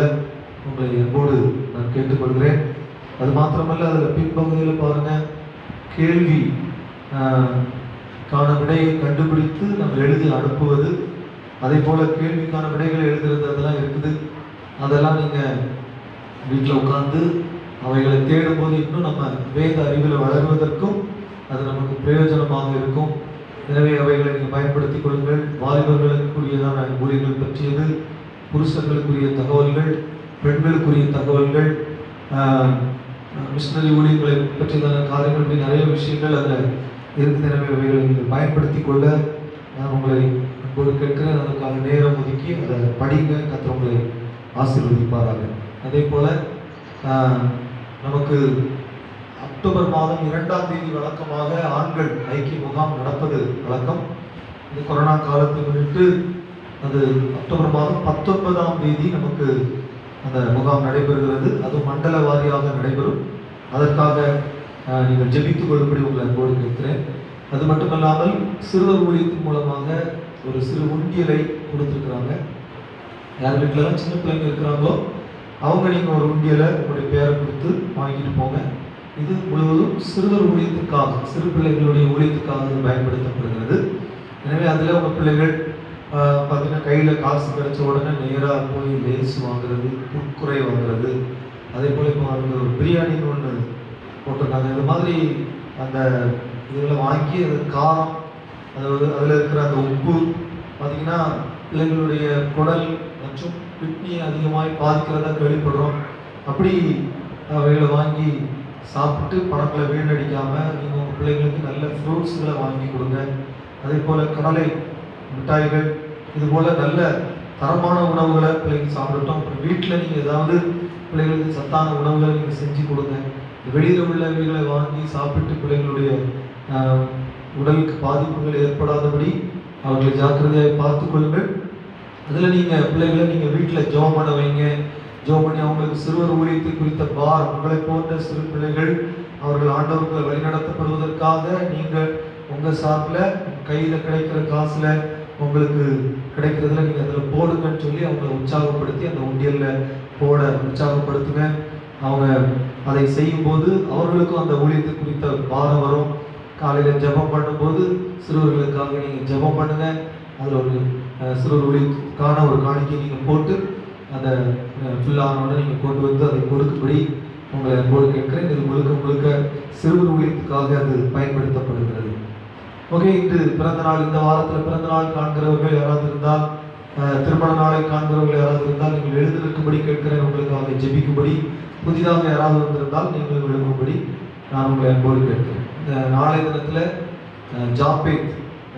உங்களை என்போடு நான் கேட்டுக்கொள்கிறேன். அது மாத்திரமல்ல, அதில் பின்பகுதியில் பாருங்கள், கேள்வி காண விடையை கண்டுபிடித்து நம்ம எழுதி அனுப்புவது, அதே போல் கேள்விக்கான விடைகளை எழுதுறது, அதெல்லாம் இருக்குது. அதெல்லாம் நீங்கள் வீட்டில் உட்காந்து அவைகளை தேடும்போது இன்னும் நம்ம வேத அறிவில் வளர்வதற்கும் அது நமக்கு பிரயோஜனமாக இருக்கும். எனவே அவைகளை நீங்கள் பயன்படுத்திக் கொள்ளுங்கள். வாலிபர்களுக்குரியதான ஊழியர்கள் பற்றியது, புருஷர்களுக்குரிய தகவல்கள், பெண்களுக்குரிய தகவல்கள், மிஷனரி ஊழியர்களை பற்றியதான காரியங்கள், இப்படி நிறைய விஷயங்கள் அதில் இருக்குது. எனவே அவைகளை நீங்கள் பயன்படுத்தி கொள்ள நான் உங்களை அன்போடு கேட்கிறேன். அதற்காக நேரம் ஒதுக்கி அதை படிங்க. கர்த்தர் உங்களை ஆசீர்வதிப்பாராக. அதே போல் நமக்கு அக்டோபர் மாதம் 2ஆம் தேதி வழக்கமாக ஆண்கள் ஐக்கிய முகாம் நடப்பது வழக்கம். இது கொரோனா காலத்தை முன்னிட்டு அது அக்டோபர் மாதம் 19ஆம் தேதி நமக்கு அந்த முகாம் நடைபெறுகிறது. அது மண்டல வாரியாக நடைபெறும். அதற்காக நீங்கள் ஜெபித்துக் கொள்ளும்படி உங்களை அன்போடு கேட்கிறேன். அது மட்டுமல்லாமல் சிறுவர் ஊழியத்தின் மூலமாக ஒரு சிறு உண்டியலை கொடுத்துருக்குறாங்க. யார் வீட்டிலலாம் சின்ன பிள்ளைங்க இருக்கிறாங்களோ அவங்க நீங்கள் ஒரு உண்டியலை உங்களுடைய பேரை கொடுத்து வாங்கிட்டு போங்க. இது முழுவதும் சிறுவர் ஊழியத்துக்காக, சிறு பிள்ளைகளுடைய ஊழியத்துக்காக பயன்படுத்தப்படுகிறது. எனவே அதில் உங்கள் பிள்ளைகள் பார்த்தீங்கன்னா கையில் காசு கிடைச்ச உடனே நேராக போய் லேஸ் வாங்குறது, குர்குரே வாங்குறது, அதே போல் இப்போ அவங்க ஒரு பிரியாணின்னு ஒன்று போட்டிருக்காங்க. இந்த மாதிரி அந்த இதில் வாங்கி அது காரம், அதாவது அதில் இருக்கிற அந்த உப்பு பார்த்திங்கன்னா பிள்ளைகளுடைய குடல் மற்றும் கிட்னியை அதிகமாக பாதிக்கிறதா கேள்விப்படுறோம். அப்படி அவைகளை வாங்கி சாப்பிட்டு பணங்களை வீணடிக்காமல் நீங்கள் உங்கள் பிள்ளைங்களுக்கு நல்ல ஃப்ரூட்ஸுகளை வாங்கி கொடுங்க. அதே போல் கடலை மிட்டாய்கள், இதுபோல் நல்ல தரமான உணவுகளை பிள்ளைங்க சாப்பிடட்டும். அப்புறம் வீட்டில் நீங்கள் ஏதாவது பிள்ளைகளுக்கு சத்தான உணவுகளை நீங்கள் செஞ்சு கொடுங்க. வெளியில் உள்ளவைகளை வாங்கி சாப்பிட்டு பிள்ளைகளுடைய உடலுக்கு பாதிப்புகள் ஏற்படாதபடி அவர்களை ஜாக்கிரதையாக பார்த்து கொள்ளுங்கள். அதில் நீங்கள் பிள்ளைகளை நீங்கள் வீட்டில் ஜெபம் பண்ண வைங்க. ஜெபம் பண்ணி அவங்களுக்கு சிறுவர் ஊழியத்தை குறித்த பாரம், உங்களை போன்ற சிறு பிள்ளைகள் அவர்கள் ஆண்டவர்களை வழிநடத்தப்படுவதற்காக நீங்கள் உங்க சார்பில் கையில் கிடைக்கிற காசுல உங்களுக்கு கிடைக்கிறதுல நீங்க அதில் போடுங்கன்னு சொல்லி அவங்களை உற்சாகப்படுத்தி அந்த உண்டியல்ல போட உற்சாகப்படுத்துங்க. அவங்க அதை செய்யும்போது அவர்களுக்கும் அந்த ஊழியத்தை குறித்த பாரம் வரும். காலையில் ஜெபம் பண்ணும்போது சிறுவர்களுக்காக நீங்கள் ஜெபம் பண்ணுங்க. அதில் ஒரு சிறுவர் ஊழியத்துக்கான ஒரு காணிக்கை நீங்கள் போட்டு அதை ஃபுல்லானோட நீங்கள் கொண்டு வந்து அதை கொடுக்கும்படி உங்களை அன்போடு கேட்கிறேன். இது முழுக்க முழுக்க சிறுவர் ஊழியத்துக்காக அது பயன்படுத்தப்படுகிறது. ஓகே, இன்று பிறந்த நாள், இந்த வாரத்தில் பிறந்த நாள் காண்கிறவர்கள் யாராவது இருந்தால், திருமண நாளை காண்கிறவர்கள் யாராவது இருந்தால் நீங்கள் எழுந்து நிற்கும்படி கேட்கிறேன். உங்களுக்காக ஜெபிக்கும்படி புதிதாக யாராவது வந்திருந்தால் நீங்கள் எழுதும்படி நான் உங்களை அன்போடு கேட்கிறேன். இந்த நாளை தினத்தில் ஜாபேத்,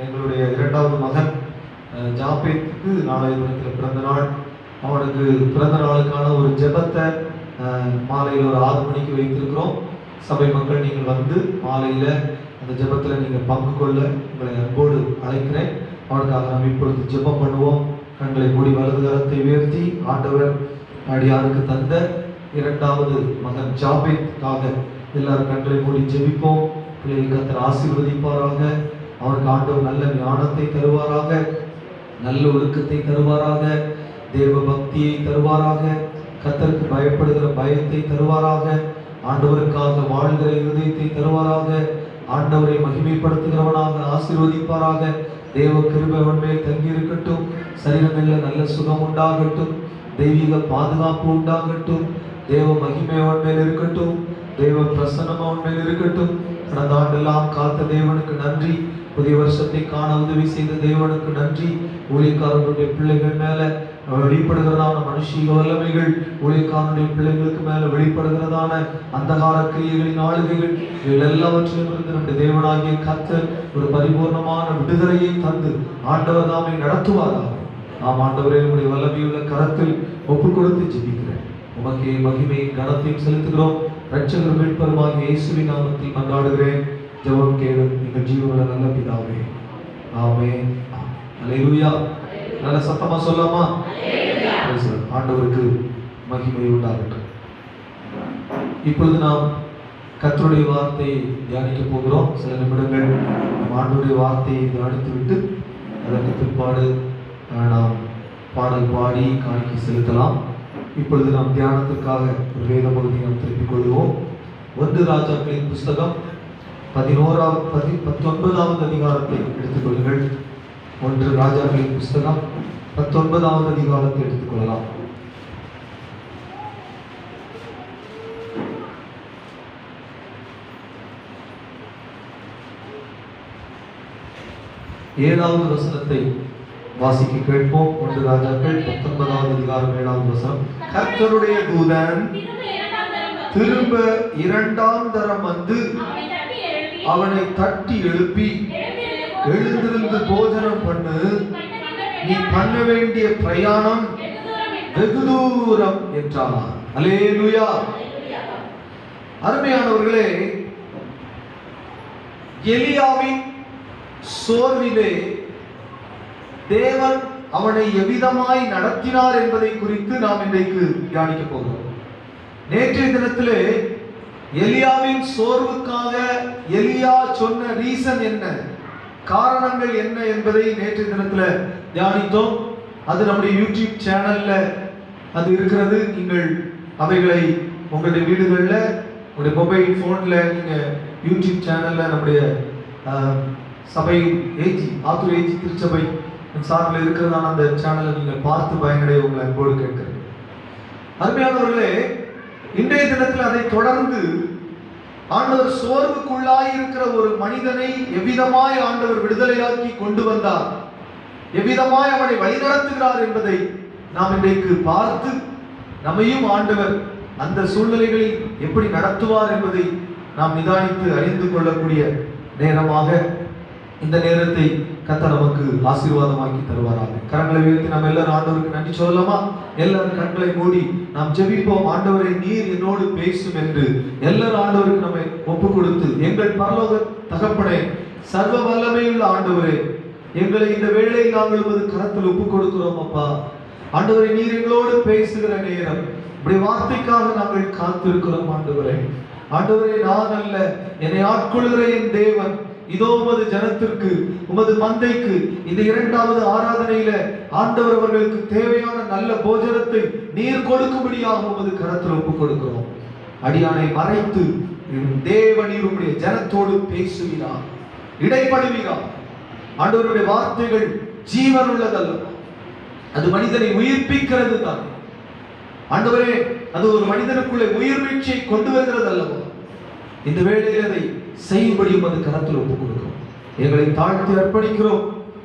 எங்களுடைய இரண்டாவது மகன் ஜாபேத்துக்கு நாளைய தினத்தில் பிறந்த நாள். அவனுக்கு பிறந்த நாளுக்கான ஒரு ஜெபத்தை மாலையில் ஒரு 6 மணிக்கு வைத்திருக்கிறோம். சபை மக்கள் நீங்கள் வந்து மாலையில் அந்த ஜெபத்தில் நீங்கள் பங்கு கொள்ள உங்களை அன்போடு அழைக்கிறேன். அவனுக்காக நாம் இப்பொழுது ஜெபம் பண்ணுவோம். கண்களை மூடி வலது கரத்தை உயர்த்தி ஆண்டவர் அடியாருக்கு தந்த இரண்டாவது மகன் ஜாபேத்துக்காக எல்லாரும் கண்களை மூடி ஜெபிப்போம். பிள்ளைகள் கர்த்தர் ஆசீர்வதிப்பாராக. அவருக்கு ஆண்டவர் நல்ல ஞானத்தை தருவாராக, நல்ல ஒழுக்கத்தை தருவாராக, தேவ பக்தியை தருவாராக, கர்த்தருக்கு பயப்படுகிற பயத்தை தருவாராக, ஆண்டவருக்காக வாழ்கிற இருதயத்தை தருவாராக, ஆண்டவரை மகிமைப்படுத்துகிறவனாக ஆசீர்வதிப்பாராக. தேவ கிருபை அவன் மேல் தங்கி இருக்கட்டும். சரீரங்களில் நல்ல சுகம் உண்டாகட்டும், தெய்வீக பாதுகாப்பு உண்டாகட்டும், தேவ மகிமை அவன் மேல் இருக்கட்டும், தேவ பிரசன்னம் அவன் மேல் இருக்கட்டும். கடந்த ஆண்டெல்லாம் காத்த தேவனுக்கு நன்றி. புதிய வருஷத்தை காண உதவி செய்த தேவனுக்கு நன்றி. ஊழியக்காரர்களுடைய பிள்ளைகள் மேல வெளிப்படுகிறதான மனுஷீக வல்லமைகள், ஊழியக்காரனுடைய பிள்ளைகளுக்கு மேல வெளிப்படுகிறதான அந்தகார கிரியைகளின் ஆளுகைகள், இவைகள் எல்லாவற்றிலும் இருந்து நம்முடைய தேவனாகிய கர்த்தர் ஒரு பரிபூர்ணமான விடுதலையை தந்து ஆண்டவர் தாமே நடத்துவாராக. நாம் ஆண்டவரே உடைய வல்லமையுள்ள கரத்தில் ஒப்பு கொடுத்து ஜெபிக்கிறேன். உமக்கே மகிமையும் கனத்தையும் செலுத்துகிறோம். இரட்சகர் மீட்பருமாகிய இயேசுவின் நாமத்தில் மன்றாடுகிறேன். ஜெபம் கேளும் எங்கள் ஜீவனுள்ள நல்ல பிதாவே, ஆமென். அல்லேலூயா. நல்ல சத்தமா சொல்லாமா? ஆண்டவருக்கு மகிமை உண்டாகட்டும். இப்பொழுது நாம் கர்த்தருடைய வார்த்தையை தியானிக்க போகிறோம். சில நிமிடங்கள் நாம் ஆண்டவருடைய வார்த்தையை தியானித்து விட்டு அதற்கு பிற்பாடு நாம் பாடல் பாடி காணிக்கை செலுத்தலாம். இப்பொழுது நாம் தியானத்திற்காக ஒரு வேத பகுதியை நாம் திருப்பிக் கொள்வோம். 1 ராஜாக்களின் புஸ்தகம் 19வது அதிகாரத்தை எடுத்துக்கொள்ளுங்கள். 1 ராஜாக்களின் புஸ்தகம் 19வது அதிகாரத்தை எடுத்துக்கொள்ளலாம். ஏழாவது வசனத்தை வாசிக்க கேட்போம். 1 ராஜாக்கள் 19வது அதிகாரம் 7வது வசனம். கர்த்தருடைய தூதன் திரும்ப 2ஆம் தரம் வந்து அவனை தட்டி எழுப்பி, எழுந்திருந்து போஜனம் பண்ணு, நீ பண்ண வேண்டிய பிரயாணம் வெகு தூரம் என்றார். அல்லேலூயா. அருமையானவர்களே, எலியாவின் சோர்விலே தேவன் அவனை எவ்விதமாய் நடத்தினார் என்பதை குறித்து நாம் இன்றைக்கு தியானிக்க போகிறோம். நேற்றைய தினத்திலே எலியாவின் சோர்வுக்காக எலியா சொன்ன ரீசன் என்ன, காரணங்கள் என்ன என்பதை நேற்றைய தினத்தில் தியானித்தோம். அது நம்முடைய யூடியூப் சேனல்ல அது இருக்கிறது. நீங்கள் அவைகளை உங்களுடைய வீடுகளில், உங்களுடைய மொபைல் ஃபோனில் நீங்கள் யூடியூப் சேனலில் நம்முடைய சபை ஆத்தூர் ஏஜி திருச்சபை சார்பில் இருக்கிறதான அந்த சேனலை நீங்கள் பார்த்து பயனடைய உங்களை அன்போடு கேட்கிறேன். அருமையானவர்களே, இன்றைய தினத்தில் அதை தொடர்ந்து ஆண்டவர் சோர்வுக்குள்ளாய் இருக்கிற ஒரு மனிதனை எவ்விதமாய் ஆண்டவர் விடுதலையாக்கி கொண்டு வந்தார், எவ்விதமாய் அவனை வழிநடத்துகிறார் என்பதை நாம் இன்றைக்கு பார்த்து நம்மையும் ஆண்டவர் அந்த சூழ்நிலைகளில் எப்படி நடத்துவார் என்பதை நாம் நிதானித்து அறிந்து கொள்ளக்கூடிய நேரமாக இந்த நேரத்தை கர்த்தர் நமக்கு ஆசீர்வாதமாக்கி தருவாராக. கரங்களை உயர்த்தி நாம் எல்லாரும் ஆண்டவருக்கு நன்றி சொல்லலாமா? எல்லாரும் கண்களை மூடி நாம் ஜெபிப்போம். ஆண்டவரை நீர் என்னோடு பேசும் என்று எல்லாரும் ஆண்டவருக்கு நம்மை ஒப்பு கொடுத்து, எங்கள் பரலோக தகப்பனே, சர்வ வல்லமையுள்ள ஆண்டவரே, எங்களை இந்த வேளையில் நாங்கள் உமது கரத்தில் ஒப்பு கொடுக்கிறோம் அப்பா. ஆண்டவரே, நீர் எங்களோடு பேசுகிற நேரம் இப்படி வார்த்தைக்காக நாங்கள் காத்திருக்கிறோம். ஆண்டவரே, ஆண்டவரே, நான் அல்ல, என்னை ஆட்கொள்கிற என் தேவன் இதோ உமது ஜனத்திற்கு, உமது மந்தைக்கு இந்த இரண்டாவது ஆராதனையில ஆண்டவர் அவர்களுக்கு தேவையான நல்ல போஜனத்தை நீர் கொடுக்கும்படியாக உமது கரத்தில் ஒப்புக் கொடுக்கிறோம். அடியானை மறைத்து தேவன் உம்முடைய ஜனத்தோடு பேசுகிறார், இடைப்படுகிறார். ஆண்டவருடைய வார்த்தைகள் ஜீவன் உள்ளதல்ல, அது மனிதனை உயிர்ப்பிக்கிறது தான். ஆண்டவரே, அது ஒரு மனிதனுக்குள்ளே உயிர் மீட்சியை கொண்டு வருகிறது அல்லவா? இந்த வேளையில் அதை செய்யும்படி உமது கரத்தில் ஒப்புக் கொடுக்கிறோம். எங்களை தாழ்த்தி அர்ப்பணிக்கிறோம்.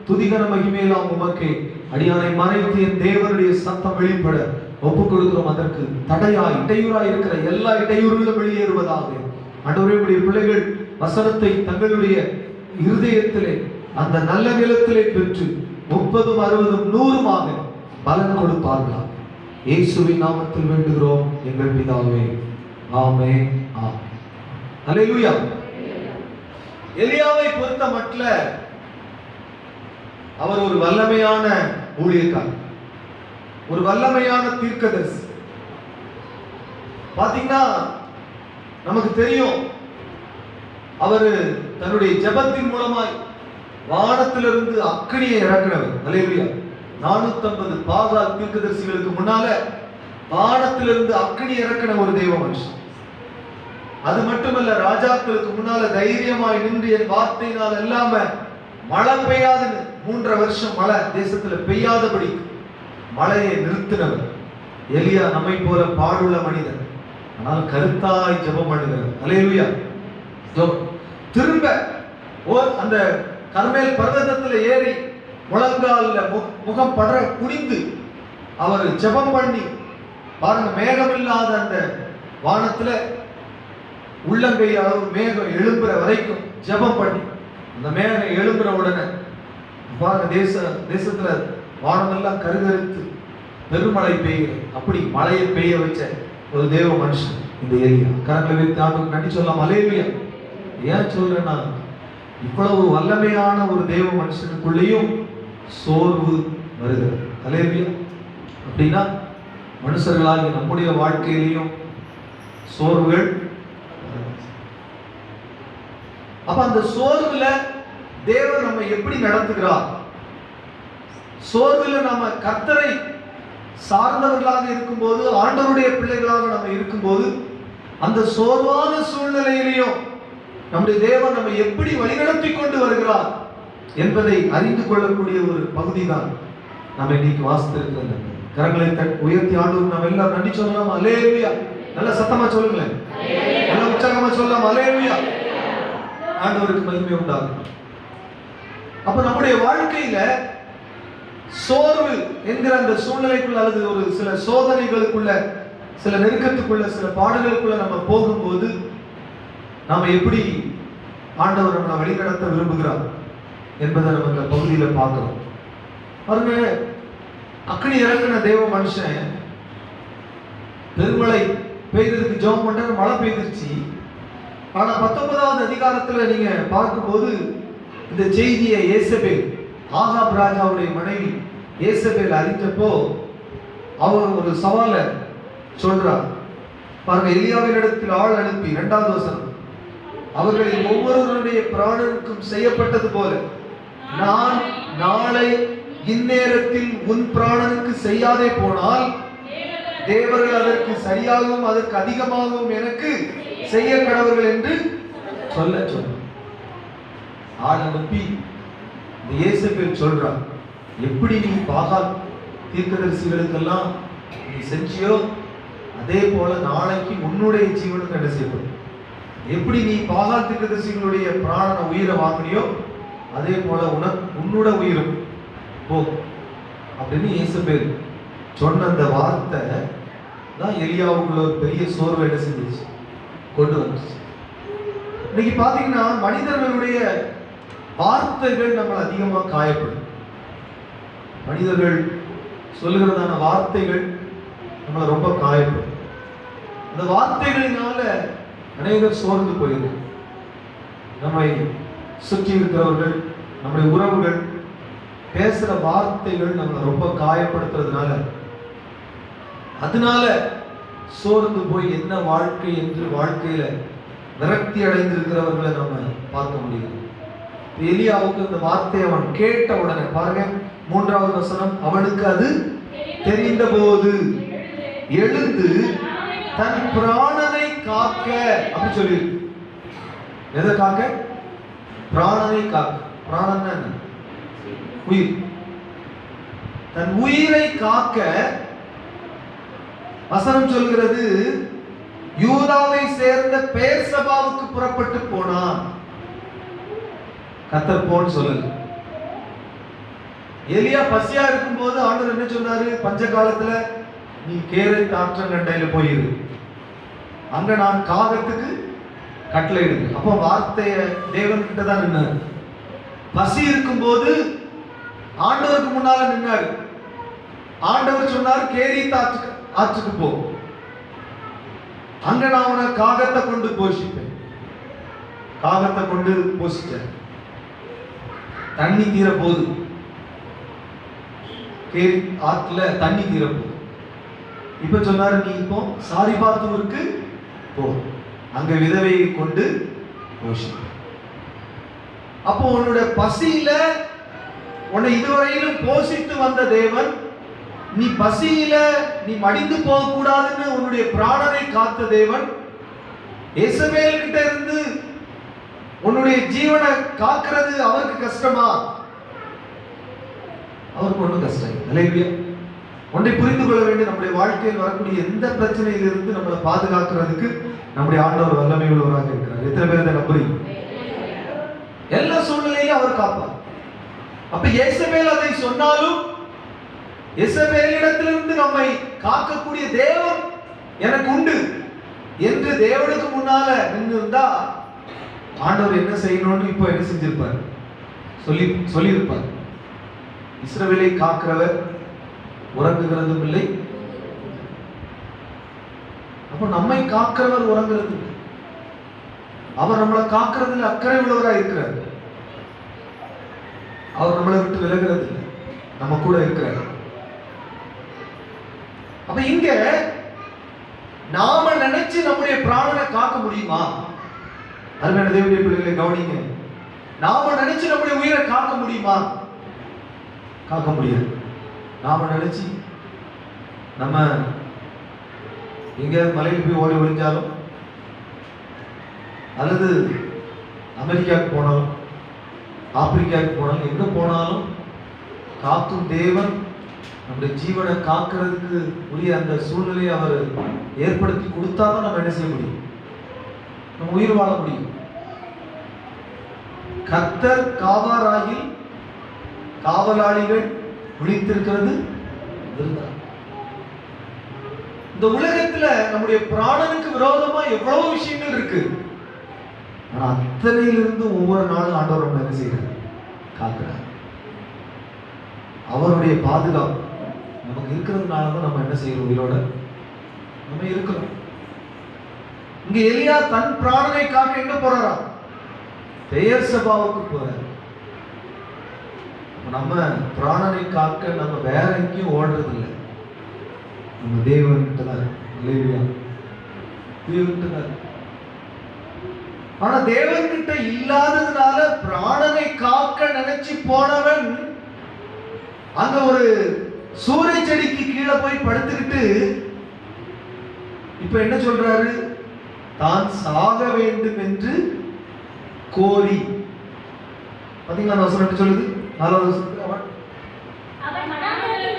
துதிகர மகிமையெல்லாம் உமக்கே. அடியானை மறைத்து என் தேவனுடைய சத்தம் வெளிப்பட ஒப்புக் கொடுக்கிறோம். அதற்கு தடையாய் இடையூறாய் இருக்கிற எல்லா இடையூறுகளும் வெளியேறுவதாக. ஆண்டவரே, உடைய பிள்ளைகள் வசனத்தை தங்களுடைய இருதயத்திலே அந்த நல்ல நிலத்திலே பெற்று 30, 60, 100 பலன் கொடுப்பார்களா? இயேசுவின் நாமத்தில் வேண்டுகிறோம் எங்கள் பிதாவே, ஆமென், ஆமென். அல்லேலூயா. எலியாவை பொறுத்த மட்டும் அவர் ஒரு வல்லமையான ஊழியக்காரர், ஒரு வல்லமையான தீர்க்கதரிசி. பாத்தீங்கன்னா நமக்கு தெரியும், அவர் தன்னுடைய ஜெபத்தின் மூலமாய் வானத்திலிருந்து அக்கினியை இறக்கினவர். அல்லேலூயா. 450 பாகால் தீர்க்கதரிசிகளுக்கு முன்னால வானத்திலிருந்து அக்கினி இறக்கின ஒரு தெய்வ மனுஷன். அது மட்டுமல்ல, ராஜாக்களுக்கு முன்னால தைரியமாய் நின்று என் வார்த்தையினால் இல்லாம மழை பெய்யாதுன்னு 3 வருஷம் மழை தேசத்துல பெய்யாதபடி மழையை நிறுத்தினவர். எலியா நம்மை போல பாடுள்ள மனிதன், ஆனால் கருத்தாய் ஜெபம் பண்ணுகிறார். அல்லேலூயா. திரும்ப அந்த கர்மேல் பர்வதத்துல ஏறி முழங்கால முகம் படர குனிந்து அவர் ஜெபம் பண்ணி பாருங்க, மேகம் இல்லாத அந்த வானத்துல உள்ளங்கை அளவு மேகம் எழும்புற வரைக்கும் ஜெபம் பண்ணி அந்த மேகம் எழும்புற உடனே பாருங்க, தேசத்துல வானமெல்லாம் கருகரித்து பெருமழை பெய்யுது. அப்படி மழையை பெய்ய வச்ச ஒரு தேவ மனுஷன் இந்த எலியா. கரங்களை வைத்து ஆண்டுக்கு நன்றி சொல்லலாம். அல்லேலூயா. ஏன் சொல்றேன்னா, இவ்வளவு வல்லமையான ஒரு தேவ மனுஷனுக்குள்ளேயும் சோர்வு வருகிறது. அல்லேலூயா. அப்படின்னா மனுஷர்களாகிய நம்முடைய வாழ்க்கையிலையும் சோர்வுகள். அப்ப அந்த சோர்வுல தேவன் நம்ம எப்படி நடத்துகிறார்? சோர்வுல நாம கர்த்தரை சார்ந்தவர்களாக இருக்கும்போது, ஆண்டவருடைய பிள்ளைகளாக நம்ம இருக்கும்போது, அந்த சோர்வான சூழ்நிலையிலையும் நம்முடைய தேவன் நம்ம எப்படி வழிநடத்தி கொண்டு வருகிறார் என்பதை அறிந்து கொள்ளக்கூடிய ஒரு பகுதி தான் நம்ம இன்னைக்கு வாசித்திருக்கிறது. கரங்களை உயர்த்தி ஆண்டவருக்கு நம்ம எல்லாம் நன்றி சொல்லலாம். அல்லேலூயா. நல்ல சத்தமா சொல்லுங்களேன், நல்ல உற்சாகமா சொல்லலாம். அல்லேலூயா. ஆண்டவருக்கு மகிமை உண்டாகும். அப்ப நம்முடைய வாழ்க்கையில சோர்வு என்கிற அந்த சூழ்நிலைக்குள்ள அல்லது ஒரு சில சோதனைகளுக்குள்ள, சில நெருக்கத்துக்குள்ள, சில பாடுகளுக்குள்ள நம்ம போகும்போது நாம எப்படி ஆண்டவர் நம்மளை வழிநடத்த விரும்புகிறார் என்பதை நம்ம இந்த பகுதியில பார்க்கிறோம். பாருங்க, அக்கினி இறங்கின தேவ மனுஷன் பெருமழை பெய்ததுக்கு ஜெபம் பண்ற, மழை பெய்திருச்சு. ஆனா 19வது அதிகாரத்துல நீங்க பார்க்கும்போது இந்த செய்தியை ஏசபேல், ஆகாப் ராஜாவுடைய மனைவி ஏசபேல் அறிஞ்சப்போ அவர் ஒரு சவாலை சொல்றார். பாருங்க, எலியாவின் இடத்தில் ஆள் அனுப்பி 2வது வசனம், அவர்களில் ஒவ்வொருவருடைய பிராணனுக்கும் செய்யப்பட்டது போல நான் நாளை இந்நேரத்தில் உன் பிராணனுக்கு செய்யாதே போனால் தேவர்கள் அதற்கு சரியாகவும் அதற்கு அதிகமாகவும் எனக்கு செய்ய கடவர்கள் என்று சொல்ல சொன்னார். ஆள் அனுப்பி இயேசுபேல் சொல்றார், எப்படி நீ பாகால் தீர்க்கதரிசிகளுக்கெல்லாம் நீ செஞ்சியோ அதே போல நாளைக்கு உன்னுடைய ஜீவனுக்கு என்ன செய்யப்படும். எப்படி நீ பாகால் தீர்க்கதரிசிகளுடைய பிராணன உயிரை வாங்கினியோ அதே போல உன்னோட உயிரும் போ அப்படின்னு இயேசுபேல் சொன்ன அந்த வார்த்தை தான் எலியாவுக்குள்ள ஒரு பெரிய சோர்வை என்ன செஞ்சிச்சு, கொண்டு வந்துச்சு. இன்னைக்கு பாத்தீங்கன்னா மனிதர்களுடைய வார்த்தைகள் நம்மளை அதிகமா காயப்படும். மனிதர்கள் சொல்லுகிறதான வார்த்தைகள் நம்மளை ரொம்ப காயப்படும். அந்த வார்த்தைகளினால அநேகர் சோர்ந்து போயிடும். நம்மை சுற்றி இருக்கிறவர்கள், நம்முடைய உறவுகள், பேசுற வார்த்தைகள் நம்மளை ரொம்ப காயப்படுத்துறதுனால, அதனால சோர்ந்து போய் என்ன வாழ்க்கை என்று வாழ்க்கையில விரக்தி அடைந்திருக்கிறவர்களை நம்ம பார்க்க முடியும். எலியாவுக்கு இந்த வார்த்தையை அவன் கேட்ட உடனே பாருங்க, 3வது வசனம், அவனுக்கு அது தெரிந்த போது எழுந்து தன் பிராணனை காக்க, அப்படி சொல்லி, எதை காக்க? பிராணனை காக்க. பிராணன் என்ன? உயிர். தன் உயிரை காக்க வசனம் சொல்கிறது, யூதாவை சேர்ந்த பெயர்சபாவுக்கு புறப்பட்டு போனான். கர்த்தர் போன்னு சொல்லல. எலியா பசியா இருக்கும்போது ஆண்டவர் என்ன சொன்னாரு? பஞ்ச காலத்துல நீ கேரட் ஆற்றங்கண்டையில போயிரு, அங்க நான் காகத்துக்கு கட்டளை இடுது. அப்போ வார்த்தைய தேவன் கிட்ட தான் நின்னாரு. பசி இருக்கும்போது ஆண்டவருக்கு முன்னால நின்னாரு. ஆண்டவர் சொன்னார், கேரீத் ஆற்றுக்கு போ, அங்க நான் உன காகத்தை கொண்டு போஷிப்பேன். காகத்தை கொண்டு போஷிச்சேன். தண்ணி தீர போது, கேரீத் ஆற்றுல தண்ணி தீர போது. இப்ப சொன்னாரு, நீ இப்போ சாரிபாத்தூருக்கு போ, அங்க விதவையை கொண்டு போஷி. அப்போ உன்னோட பசியில உன்னை இதுவரையிலும் போஷித்து வந்த தேவன், நீ பசியில நீ மடிந்து போக கூடாதுன்னு உன்னுடைய பிராணனை காத்த தேவன், இயேசுவேல் கிட்ட இருந்து உன்னுடைய ஜீவனை காக்கிறது அவருக்கு கஷ்டமா? அவருக்கு ஒன்றும் கஷ்டம் இல்லை. ஒன்றை புரிந்து கொள்ள வேண்டிய, நம்முடைய வாழ்க்கையில் வரக்கூடிய எந்த பிரச்சனையிலிருந்து நம்மளை பாதுகாக்கிறதுக்கு நம்முடைய ஆண்டவர் வல்லமை உள்ளவராக இருக்கிறார். எத்தனை பேர் இதை நம்புறீங்க? எல்லா சூழ்நிலையிலும் அவர் காப்பார். அப்ப இயேசுவேல் அதை சொன்னாலும், இயேசுவேலிடத்திலிருந்து நம்மை காக்கக்கூடிய தேவன் எனக்கு உண்டு என்று தேவனுக்கு முன்னால நின்று இருந்தா ஆண்டவர் என்ன செய்யணும்னு இப்போ என்ன செஞ்சிருப்பார்? சொல்லியிருப்பார். இஸ்ரவேலை காக்கிறவர் உறங்குகிறதும் இல்லை, அப்ப நம்மை காக்கிறவர் உறங்குறது இல்லை. அவர் நம்மளை காக்கிறதுல அக்கறை உள்ளவராக இருக்கிறார். அவர் நம்மளை விட்டு விலகிறது இல்லை, நம்ம கூட இருக்கிறார். அப்ப இங்க நாம நினைச்சு நம்முடைய பிராணனை காக்க முடியுமா? அருமையான தேவனுடைய பிள்ளைகளை கவனிங்க. நாம நினைச்சு நம்முடைய உயிரை காக்க முடியுமா? காக்க முடியாது. நாம நினைச்சு நம்ம எங்க மலையில் போய் ஓடி ஒழிஞ்சாலும், அல்லது அமெரிக்காவுக்கு போனாலும், ஆப்பிரிக்காவுக்கு போனாலும், எங்க போனாலும் காக்கும் தேவன் நம்முடைய ஜீவனை காக்கிறதுக்கு உரிய அந்த சூழ்நிலையை அவர் ஏற்படுத்தி கொடுத்தாதான் நம்ம என்ன செய்ய முடியும்? நம்ம உயிர் வாழ முடியும். கர்த்தர் காவாராயில் காவலாளிகள் விழித்திருக்கிறது. இந்த உலகத்துல நம்முடைய பிராணனுக்கு விரோதமா எவ்வளவு விஷயங்கள் இருக்கு. ஆனா அத்தனையிலிருந்து ஒவ்வொரு நாளும் ஆண்டவர் நம்ம என்ன செய்யறார்? காக்கிறார். அவருடைய பாதுகாப்பு நமக்கு இருக்கிறதுனாலதான் நம்ம என்ன செய்யறோம்? உயிரோட நம்ம இருக்கிறோம். இங்க எலியா தன் பிராணனை காக்க எங்க போறாரா? பெயர் சபாவுக்கு போறார். நம்ம பிராணனை காக்க நம்ம வேற எங்கேயும் ஓடுறது இல்லை, நம்ம தேவன்கிட்ட தான். தேவன்கிட்ட தான். ஆனா தேவன்கிட்ட இல்லாததுனால பிராணனை காக்க நினைச்சு போனவன் அங்க ஒரு சூறை செடிக்கு கீழே போய் படுத்துக்கிட்டு இப்ப என்ன சொல்றாரு? தான் சாக வேண்டும் என்று கோரி. பாத்தீங்களா அந்த வசனம் சொல்லுது?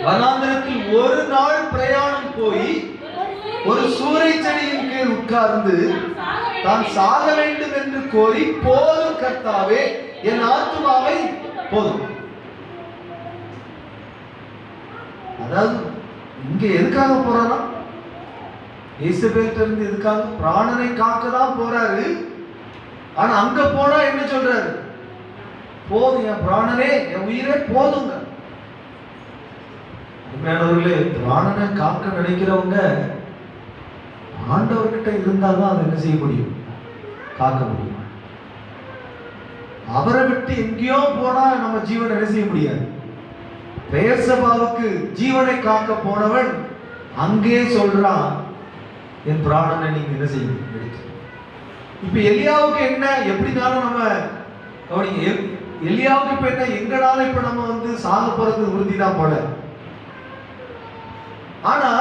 வனாந்தரத்தில் ஒரு நாள் பிரயாணம் போய் ஒரு சூறை செடியின் கீழ் உட்கார்ந்து தான் சாக வேண்டும் என்று கோரி, போதும் கர்த்தாவே, என் ஆத்துமாவை போதும். அதாவது இங்க எதுக்காக போறாரா? இயேசுவேல்ட்ட இருந்து எதுக்காக? பிராணனை காக்க தான் போறாரு. ஆனா அங்க போனா என்ன சொல்றாரு? போதும், என் பிராணனே, என் உயிரே போதுங்க. உண்மையானவர்களே, பிராணனை காக்க நினைக்கிறவங்க ஆண்டவர்கிட்ட இருந்தால்தான் அதை என்ன செய்ய முடியும்? காக்க முடியும். அவரை விட்டு எங்கேயோ போனா நம்ம ஜீவனை என்ன செய்ய முடியாது? பெயர்சபாவுக்கு ஜீவனை காக்க போனவன் அங்கே சொல்றான், என் பிராணனை நீங்க என்ன செய்யும் எடுத்து. இப்ப எலியாவுக்கு என்ன, எப்படினாலும் நம்ம கவனிங்க, எலியாவுக்கு இப்ப என்ன, எங்கனாலும் இப்ப நம்ம வந்து சாக போறது உறுதிதான் போல. ஆனா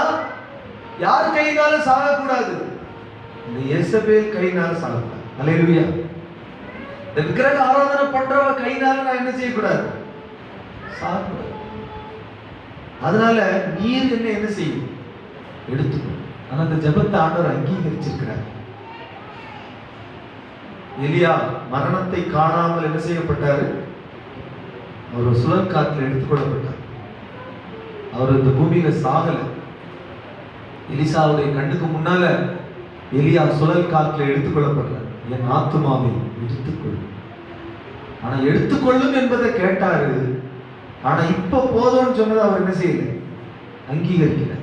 யார் கையினாலும் சாகக்கூடாது, இந்த எசபேல் கையினால சாகக்கூடாது. அல்லேலூயா. இந்த விக்கிரக ஆராதனை பண்றவ கையினால நான் என்ன செய்யக்கூடாது, சாகக்கூடாது. அதனால நீர் என்ன செய்யும், எடுத்துக்கணும். ஆனா அந்த ஜெபத்தை ஆண்டவர் அங்கீகரிச்சிருக்கிறார். எலியா மரணத்தை காணாமல் என்ன செய்யப்பட்டாரு, அவர் சுழல் காத்துல எடுத்துக்கொள்ளப்பட்டார். அவர் இந்த பூமியில சாகல. எலிசாவுடைய கண்ணுக்கு முன்னால எலியா சுழல் காத்துல எடுத்துக்கொள்ளப்படுறார். என் ஆத்துமாவை எடுத்துக்கொள்ளும். ஆனா எடுத்துக்கொள்ளும் என்பதை கேட்டாரு. ஆனா இப்ப போதும்னு சொன்னதை அவர் என்ன செய்யல, அங்கீகரிக்கல.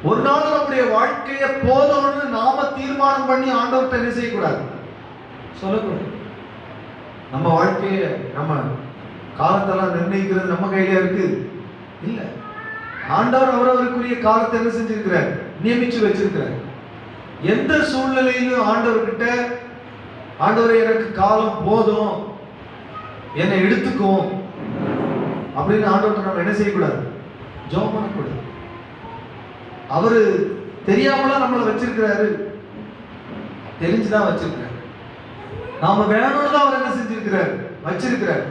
ஒரு நாள் நம்முடைய வாழ்க்கைய போதும்னு நாம தீர்மானம் பண்ணி ஆண்டவர்கிட்ட என்ன செய்யக்கூடாது, சொல்லக்கூடாது. நம்ம வாழ்க்கைய நம்ம காலத்தெல்லாம் நிர்ணயிக்கிறது நம்ம கையில இருக்கு இல்ல. ஆண்டவர் அவரவருக்குரிய காலத்தை என்ன செஞ்சிருக்கிறார், நியமிச்சு வச்சிருக்கிறார். எந்த சூழ்நிலையிலும் ஆண்டவர்கிட்ட, ஆண்டவரை எனக்கு காலம் போதும், என்னை எடுத்துக்கும் அப்படின்னு ஆண்டவர்கிட்ட நம்ம என்ன செய்யக்கூடாது, ஜெபம் பண்ணக்கூடாது. அவரு தெரியாமலாம் நம்மளை வச்சிருக்கிறாரு, தெரிஞ்சுதான் வச்சிருக்கிறார். நாம வேணும்னு தான் அவர் என்ன செஞ்சிருக்கிறார், வச்சிருக்கிறார்.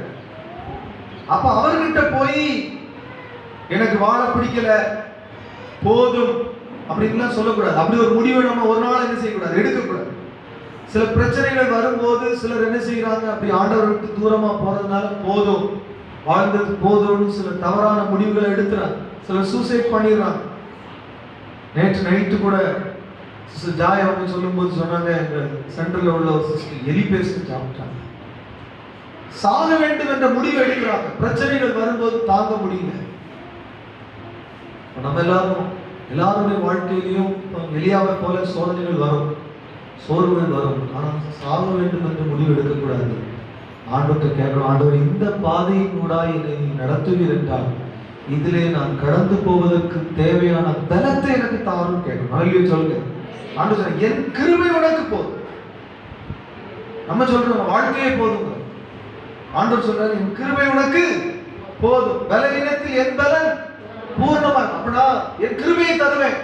அப்ப அவர்கிட்ட போய் எனக்கு வாழ பிடிக்கல போதும் அப்படின்லாம் சொல்லக்கூடாது. அப்படி ஒரு முடிவை நம்ம ஒரு நாள் என்ன செய்யக்கூடாது, எடுக்கக்கூடாது. சில பிரச்சனைகள் வரும்போது சிலர் என்ன செய்யறாங்க, அப்படி ஆண்டவருக்கு தூரமா போறதுனால போதும், வாழ்ந்தது போதும்னு சில தவறான முடிவுகளை எடுக்கிறாங்க. சிலர் சூசைட் பண்ணிடுறாங்க. நேற்று நைட்டு கூட சிஸ்டர் ஜாய் அவங்க சொல்லும்போது சொன்னாங்க, எங்க சென்ட்ரல்ல உள்ள ஒரு சிஸ்டர் எலி பேசி சாப்பிட்டாங்க. சாக வேண்டும் என்ற முடிவு எடுக்கிறாங்க. பிரச்சனைகள் வரும்போது தாங்க முடியல. நம்ம எல்லாருடைய வாழ்க்கையிலையும் எலியாவை போல சோதனைகள் வரும், சோர்வுகள் வரும். ஆனால் சாக வேண்டும் என்று முடிவு எடுக்கக்கூடாது. ஆண்டவர்கிட்ட கேட்கணும், ஆண்டவர் இந்த பாதையின் கூட என்னை நடத்துவீர் என்றால் இதிலே நான் கடந்து போவதற்கு தேவையான பலத்தை எனக்கு தாரும் கேட்கணும். அல்லேலூயா சொல்லுங்க. ஆண்டவர் என் கிருபை உனக்கு போதும். நம்ம சொல்றோம் வாழ்க்கையே போதும். ஆண்டவர் சொல்றாரு, என் கிருபை உனக்கு போதும், பலவீனத்தில் என் பலன் பூர்ணமா. அப்படின்னா என் கிருபையை தருவேன்,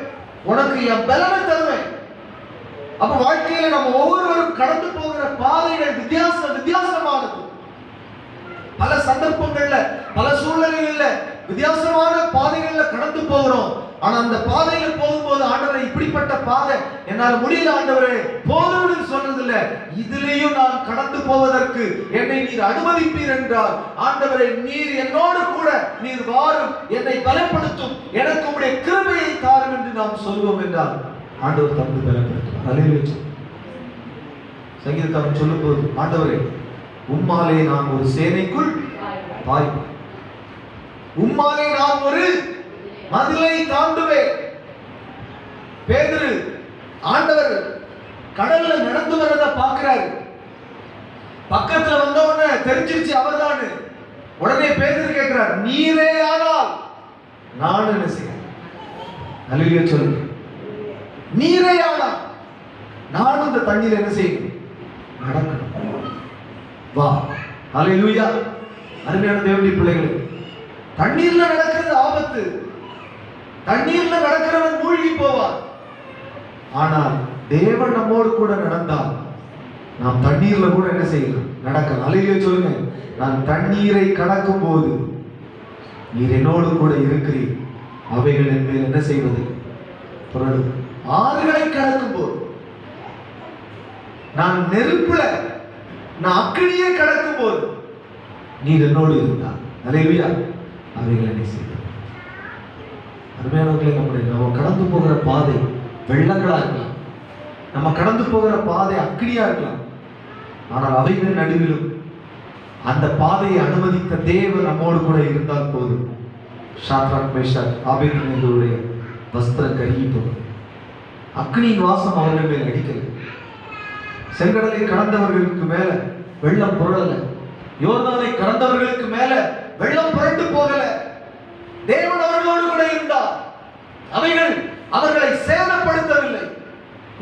உனக்கு என் பலனை தருவேன். அப்ப வாழ்க்கையில நம்ம ஒவ்வொருவரும் கடந்து போகிற பாதைகள் வித்தியாசமானது. பல சந்தர்ப்பங்கள்ல, பல சூழ்நிலைகள்ல வித்தியாசமான பாதைகள்ல கடந்து போகிறோம். ஆனா அந்த பாதையில போகும்போது ஆண்டவரே இப்படிப்பட்ட பாதை என்னால் முடியல ஆண்டவரே போதும்னு சொன்னதில்லை. இதுலயும் நான் கடந்து போவதற்கு என்னை நீர் அனுமதிப்பீர் என்றால், ஆண்டவரே நீர் என்னோடு கூட நீர் வாரும், என்னை பலப்படுத்தும், எனக்கு உடைய கிருபையை தாரும் என்று நாம் சொல்வோம் என்றால் ஆண்டவர் தந்து பலப்படுத்தும். அல்லேலூயா. சங்கீதக்காரன் சொல்லும்போது, ஆண்டவரே உம்மாலே நான் ஒரு சேனைக்குள் பாய்வேன், உம்மாலே நான் ஒரு மதிலை தாண்டுவேன். பேதுரு ஆண்டவர் கடல்ல நடந்து வரத பாக்குறாரு. பக்கத்துல வந்த உடனே தெரிஞ்சிருச்சு அவர்தான். உடனே பேதுரு கேட்கிறார், நீரே ஆனால் நான் என்ன செய்ய. அல்லேலூயா சொல்லுங்க. நீரே ஆனால் நானும் இந்த தண்ணீர் என்ன செய்யணும், நடக்கணும். வா. அல்லேலூயா. அருமையான தேவனுடைய பிள்ளைகளே, தண்ணீர்ல நடக்கிறது ஆபத்து. தண்ணீர்ல நடக்கிறவன் மூழ்கி போவார். ஆனால் தேவன் நம்மோடு கூட நடந்தால் நாம் தண்ணீர்ல கூட என்ன செய்யலாம், நடக்கலாம். அல்லேலூயா சொல்லுங்க. நான் தண்ணீரை கடக்கும் போது நீர் என்னோடு கூட இருக்கிறீர், அவைகள் என் மேல் என்ன செய்வது, புரளும். ஆறுகளை கடக்கும் போது, நான் நெருப்புல, நான் அக்கினியை கடக்கும் போது நீர் என்னோடு இருந்தார். அல்லேலூயா. அவைகள் என்ன செய்வது. அருமையானவர்களே, நம்ம கடந்து போகிற பாதை வெள்ளங்களா இருக்கலாம், நம்ம கடந்து போகிற பாதை அக்கினியா இருக்கலாம். ஆனால் அவைகள் நடுவிலும் அந்த பாதையை அனுமதித்த தேவன் நம்மோடு கூட இருந்தால் போதும். ஷாத்ராக் மேஷாக் ஆபேத்நேகோவுடைய வஸ்திரம் கருகி போகும். அக்னியின் வாசம் அவர்கள் மேல் அடிக்கல. செங்கடலை கடந்தவர்களுக்கு மேல வெள்ளம் புரளல. யோர்தானை கடந்தவர்களுக்கு மேல வெள்ளம் புரண்டு போகல. தேவன் அவர்களோடு கூட இருந்தார். அவைகள் அவர்களை சேதப்படுத்தவில்லை.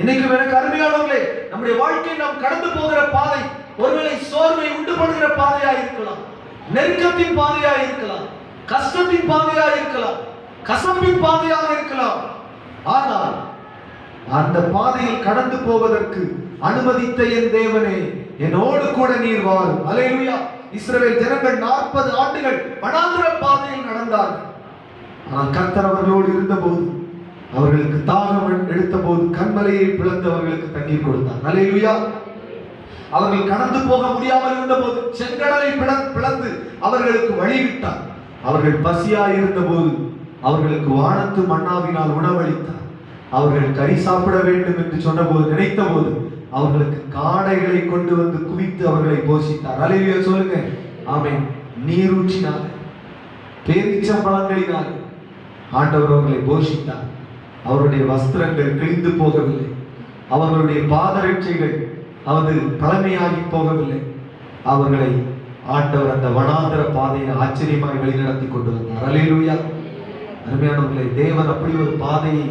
இன்னைக்கு எனக்கு அருமையானவர்களே, நம்முடைய வாழ்க்கை நாம் கடந்து போகிற பாதை ஒருவேளை சோர்வை உண்டு பண்ணுகிற பாதையா இருக்கலாம், நெருக்கத்தின் பாதையா இருக்கலாம், கஷ்டத்தின் பாதையா இருக்கலாம், கசப்பின் பாதையாக இருக்கலாம். ஆனால் அந்த பாதையில் கடந்து போவதற்கு அனுமதித்த என் தேவனே, என்னோடு கூட நீர் வாரும். அல்லேலூயா. இஸ்ரவேல் ஜனங்கள் 40 ஆண்டுகள் வனாந்திர பாதையில் நடந்தார்கள். ஆனால் கர்த்தர் அவர்களோடு இருந்தபோது, அவர்களுக்கு தாகம் எடுத்த போது கண்மலையை பிளந்து அவர்களுக்கு தண்ணீர் கொடுத்தார். அல்லேலூயா. அவர்கள் கடந்து போக முடியாமல் இருந்தபோது செங்கடலை பிளந்து அவர்களுக்கு வழிவிட்டார். அவர்கள் பசியாய் இருந்தபோது அவர்களுக்கு வானத்து மன்னாவினால் உணவளித்தார். அவர்கள் கறி சாப்பிட வேண்டும் என்று சொன்னபோது, நினைத்த போது அவர்களுக்கு காடைகளை கொண்டு வந்து குவித்து அவர்களை போஷித்தார். அல்லேலூயா சொல்லுங்க. ஆமென். நீரூற்றினார், பேரீச்சம்பழங்களினால் ஆண்டவர் அவர்களை போஷித்தார். அவருடைய வஸ்திரங்கள் கிழிந்து போகவில்லை, அவர்களுடைய பாதரட்சைகள் பழமையாகி போகவில்லை. அவர்களை ஆண்டவர் அந்த வனாந்தர பாதையை ஆச்சரியமாய் வழிநடத்தி கொண்டு வந்தார். அல்லேலூயா. அருமையானவர்களே, தேவன் அப்படி ஒரு பாதையை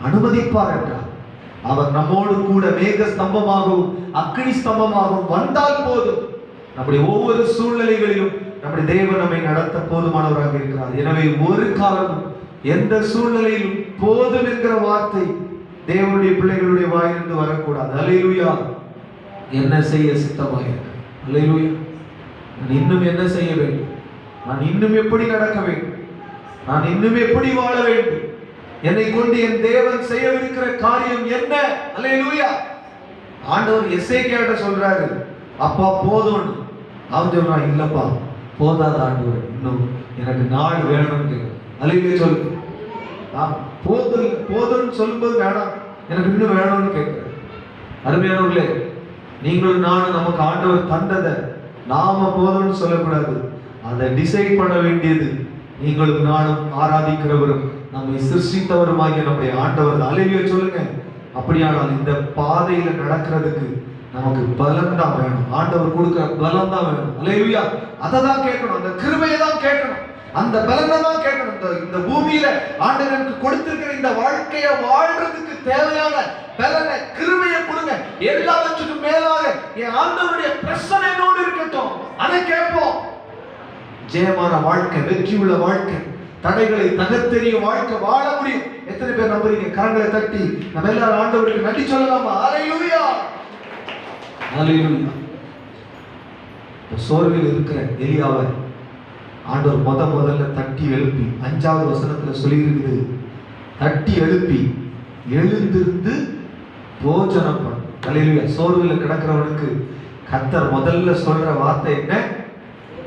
அனுமதிப்பார் என்றார், அவர் நம்மோடு கூட மேக ஸ்தம்பமாகவும் அக்கினி ஸ்தம்பமாகவும் வந்தால் போதும். நம்முடைய ஒவ்வொரு சூழ்நிலைகளிலும் நம்முடைய தேவன் நம்மை நடத்த போதுமானவராக இருக்கிறார். எனவே ஒரு காலமும் எந்த சூழ்நிலையிலும் போதும் என்கிற வார்த்தை தேவனுடைய பிள்ளைகளுடைய வாயிலிருந்து வரக்கூடாது. அல்லேலூயா. என்ன செய்ய சித்தமாக? அல்லேலூயா. நான் இன்னும் என்ன செய்ய வேண்டும்? நான் இன்னும் எப்படி நடக்க வேண்டும்? நான் இன்னும் எப்படி வாழ வேண்டும்? என்னை கொண்டு என் தேவன் செய்யவிருக்கிற காரியம் என்ன? அல்லேலூயா. ஆண்டவர் எசேக்கியாட்ட சொல்றாரு, அப்பா போதும். அவன் சொல்றான், இல்லப்பா போதாத ஆண்டவர், இன்னும் எனக்கு நாள் வேணும்னு. அல்லேலூயா சொல்லு. போதும்னு சொல்லும்போது வேணாம், எனக்கு இன்னும் வேணும்னு கேட்கிறேன். அருமையானவர்களே, நீங்களும் நானும் நமக்கு ஆண்டவர் தந்ததை நாம போதும்னு சொல்லக்கூடாது. அதை டிசைட் பண்ண வேண்டியது நீங்களும் நானும் ஆராதிக்கிறவரும் நம்மை சிருஷ்டித்தவருமாகிய நம்முடைய ஆண்டவர். அல்லேலூயா சொல்லுங்க. அப்படியானால் இந்த பாதையில நடக்கிறதுக்கு நமக்கு பலம் தான் வேணும். ஆண்டவர் கொடுக்கிற பலம் தான் வேணும். அல்லேலூயா. அதை தான் கேட்கணும், அந்த கிருபையை தான் கேட்கணும், அந்த பலனை தான் கேட்கணும். இந்த பூமியில ஆண்டவருக்கு கொடுத்திருக்கிற இந்த வாழ்க்கையை வாழ்றதுக்கு தேவையான பலனை, கிருபையை கொடுங்க. எல்லாவற்றுக்கும் மேலாக என் ஆண்டவருடைய பிரசன்னம் என்னோடு இருக்கட்டும், அதை கேட்போம். ஜெயமான வாழ்க்கை, வெற்றியுள்ள வாழ்க்கை, தடைகளை தகர்த்தெறியும் வாழ்க்கை வாழ முடியும். எத்தனை பேர் நம்புறீங்க? கரங்களை தட்டி நம்ம எல்லாரும் ஆண்டவருக்கு நன்றி சொல்லலாமா? அல்லேலூயா. அல்லேலூயா. சோர்வில் இருக்கிற எலியாவை ஆண்டவர் முதல்ல தட்டி எழுப்பி 5வது வசனத்துல சொல்லி இருக்குது, தட்டி எழுப்பி எழுந்திருந்து போஜனம் பண்ணு. அல்லேலூயா. சோர்வில் கிடக்கிறவனுக்கு கர்த்தர் முதல்ல சொல்ற வார்த்தை என்ன?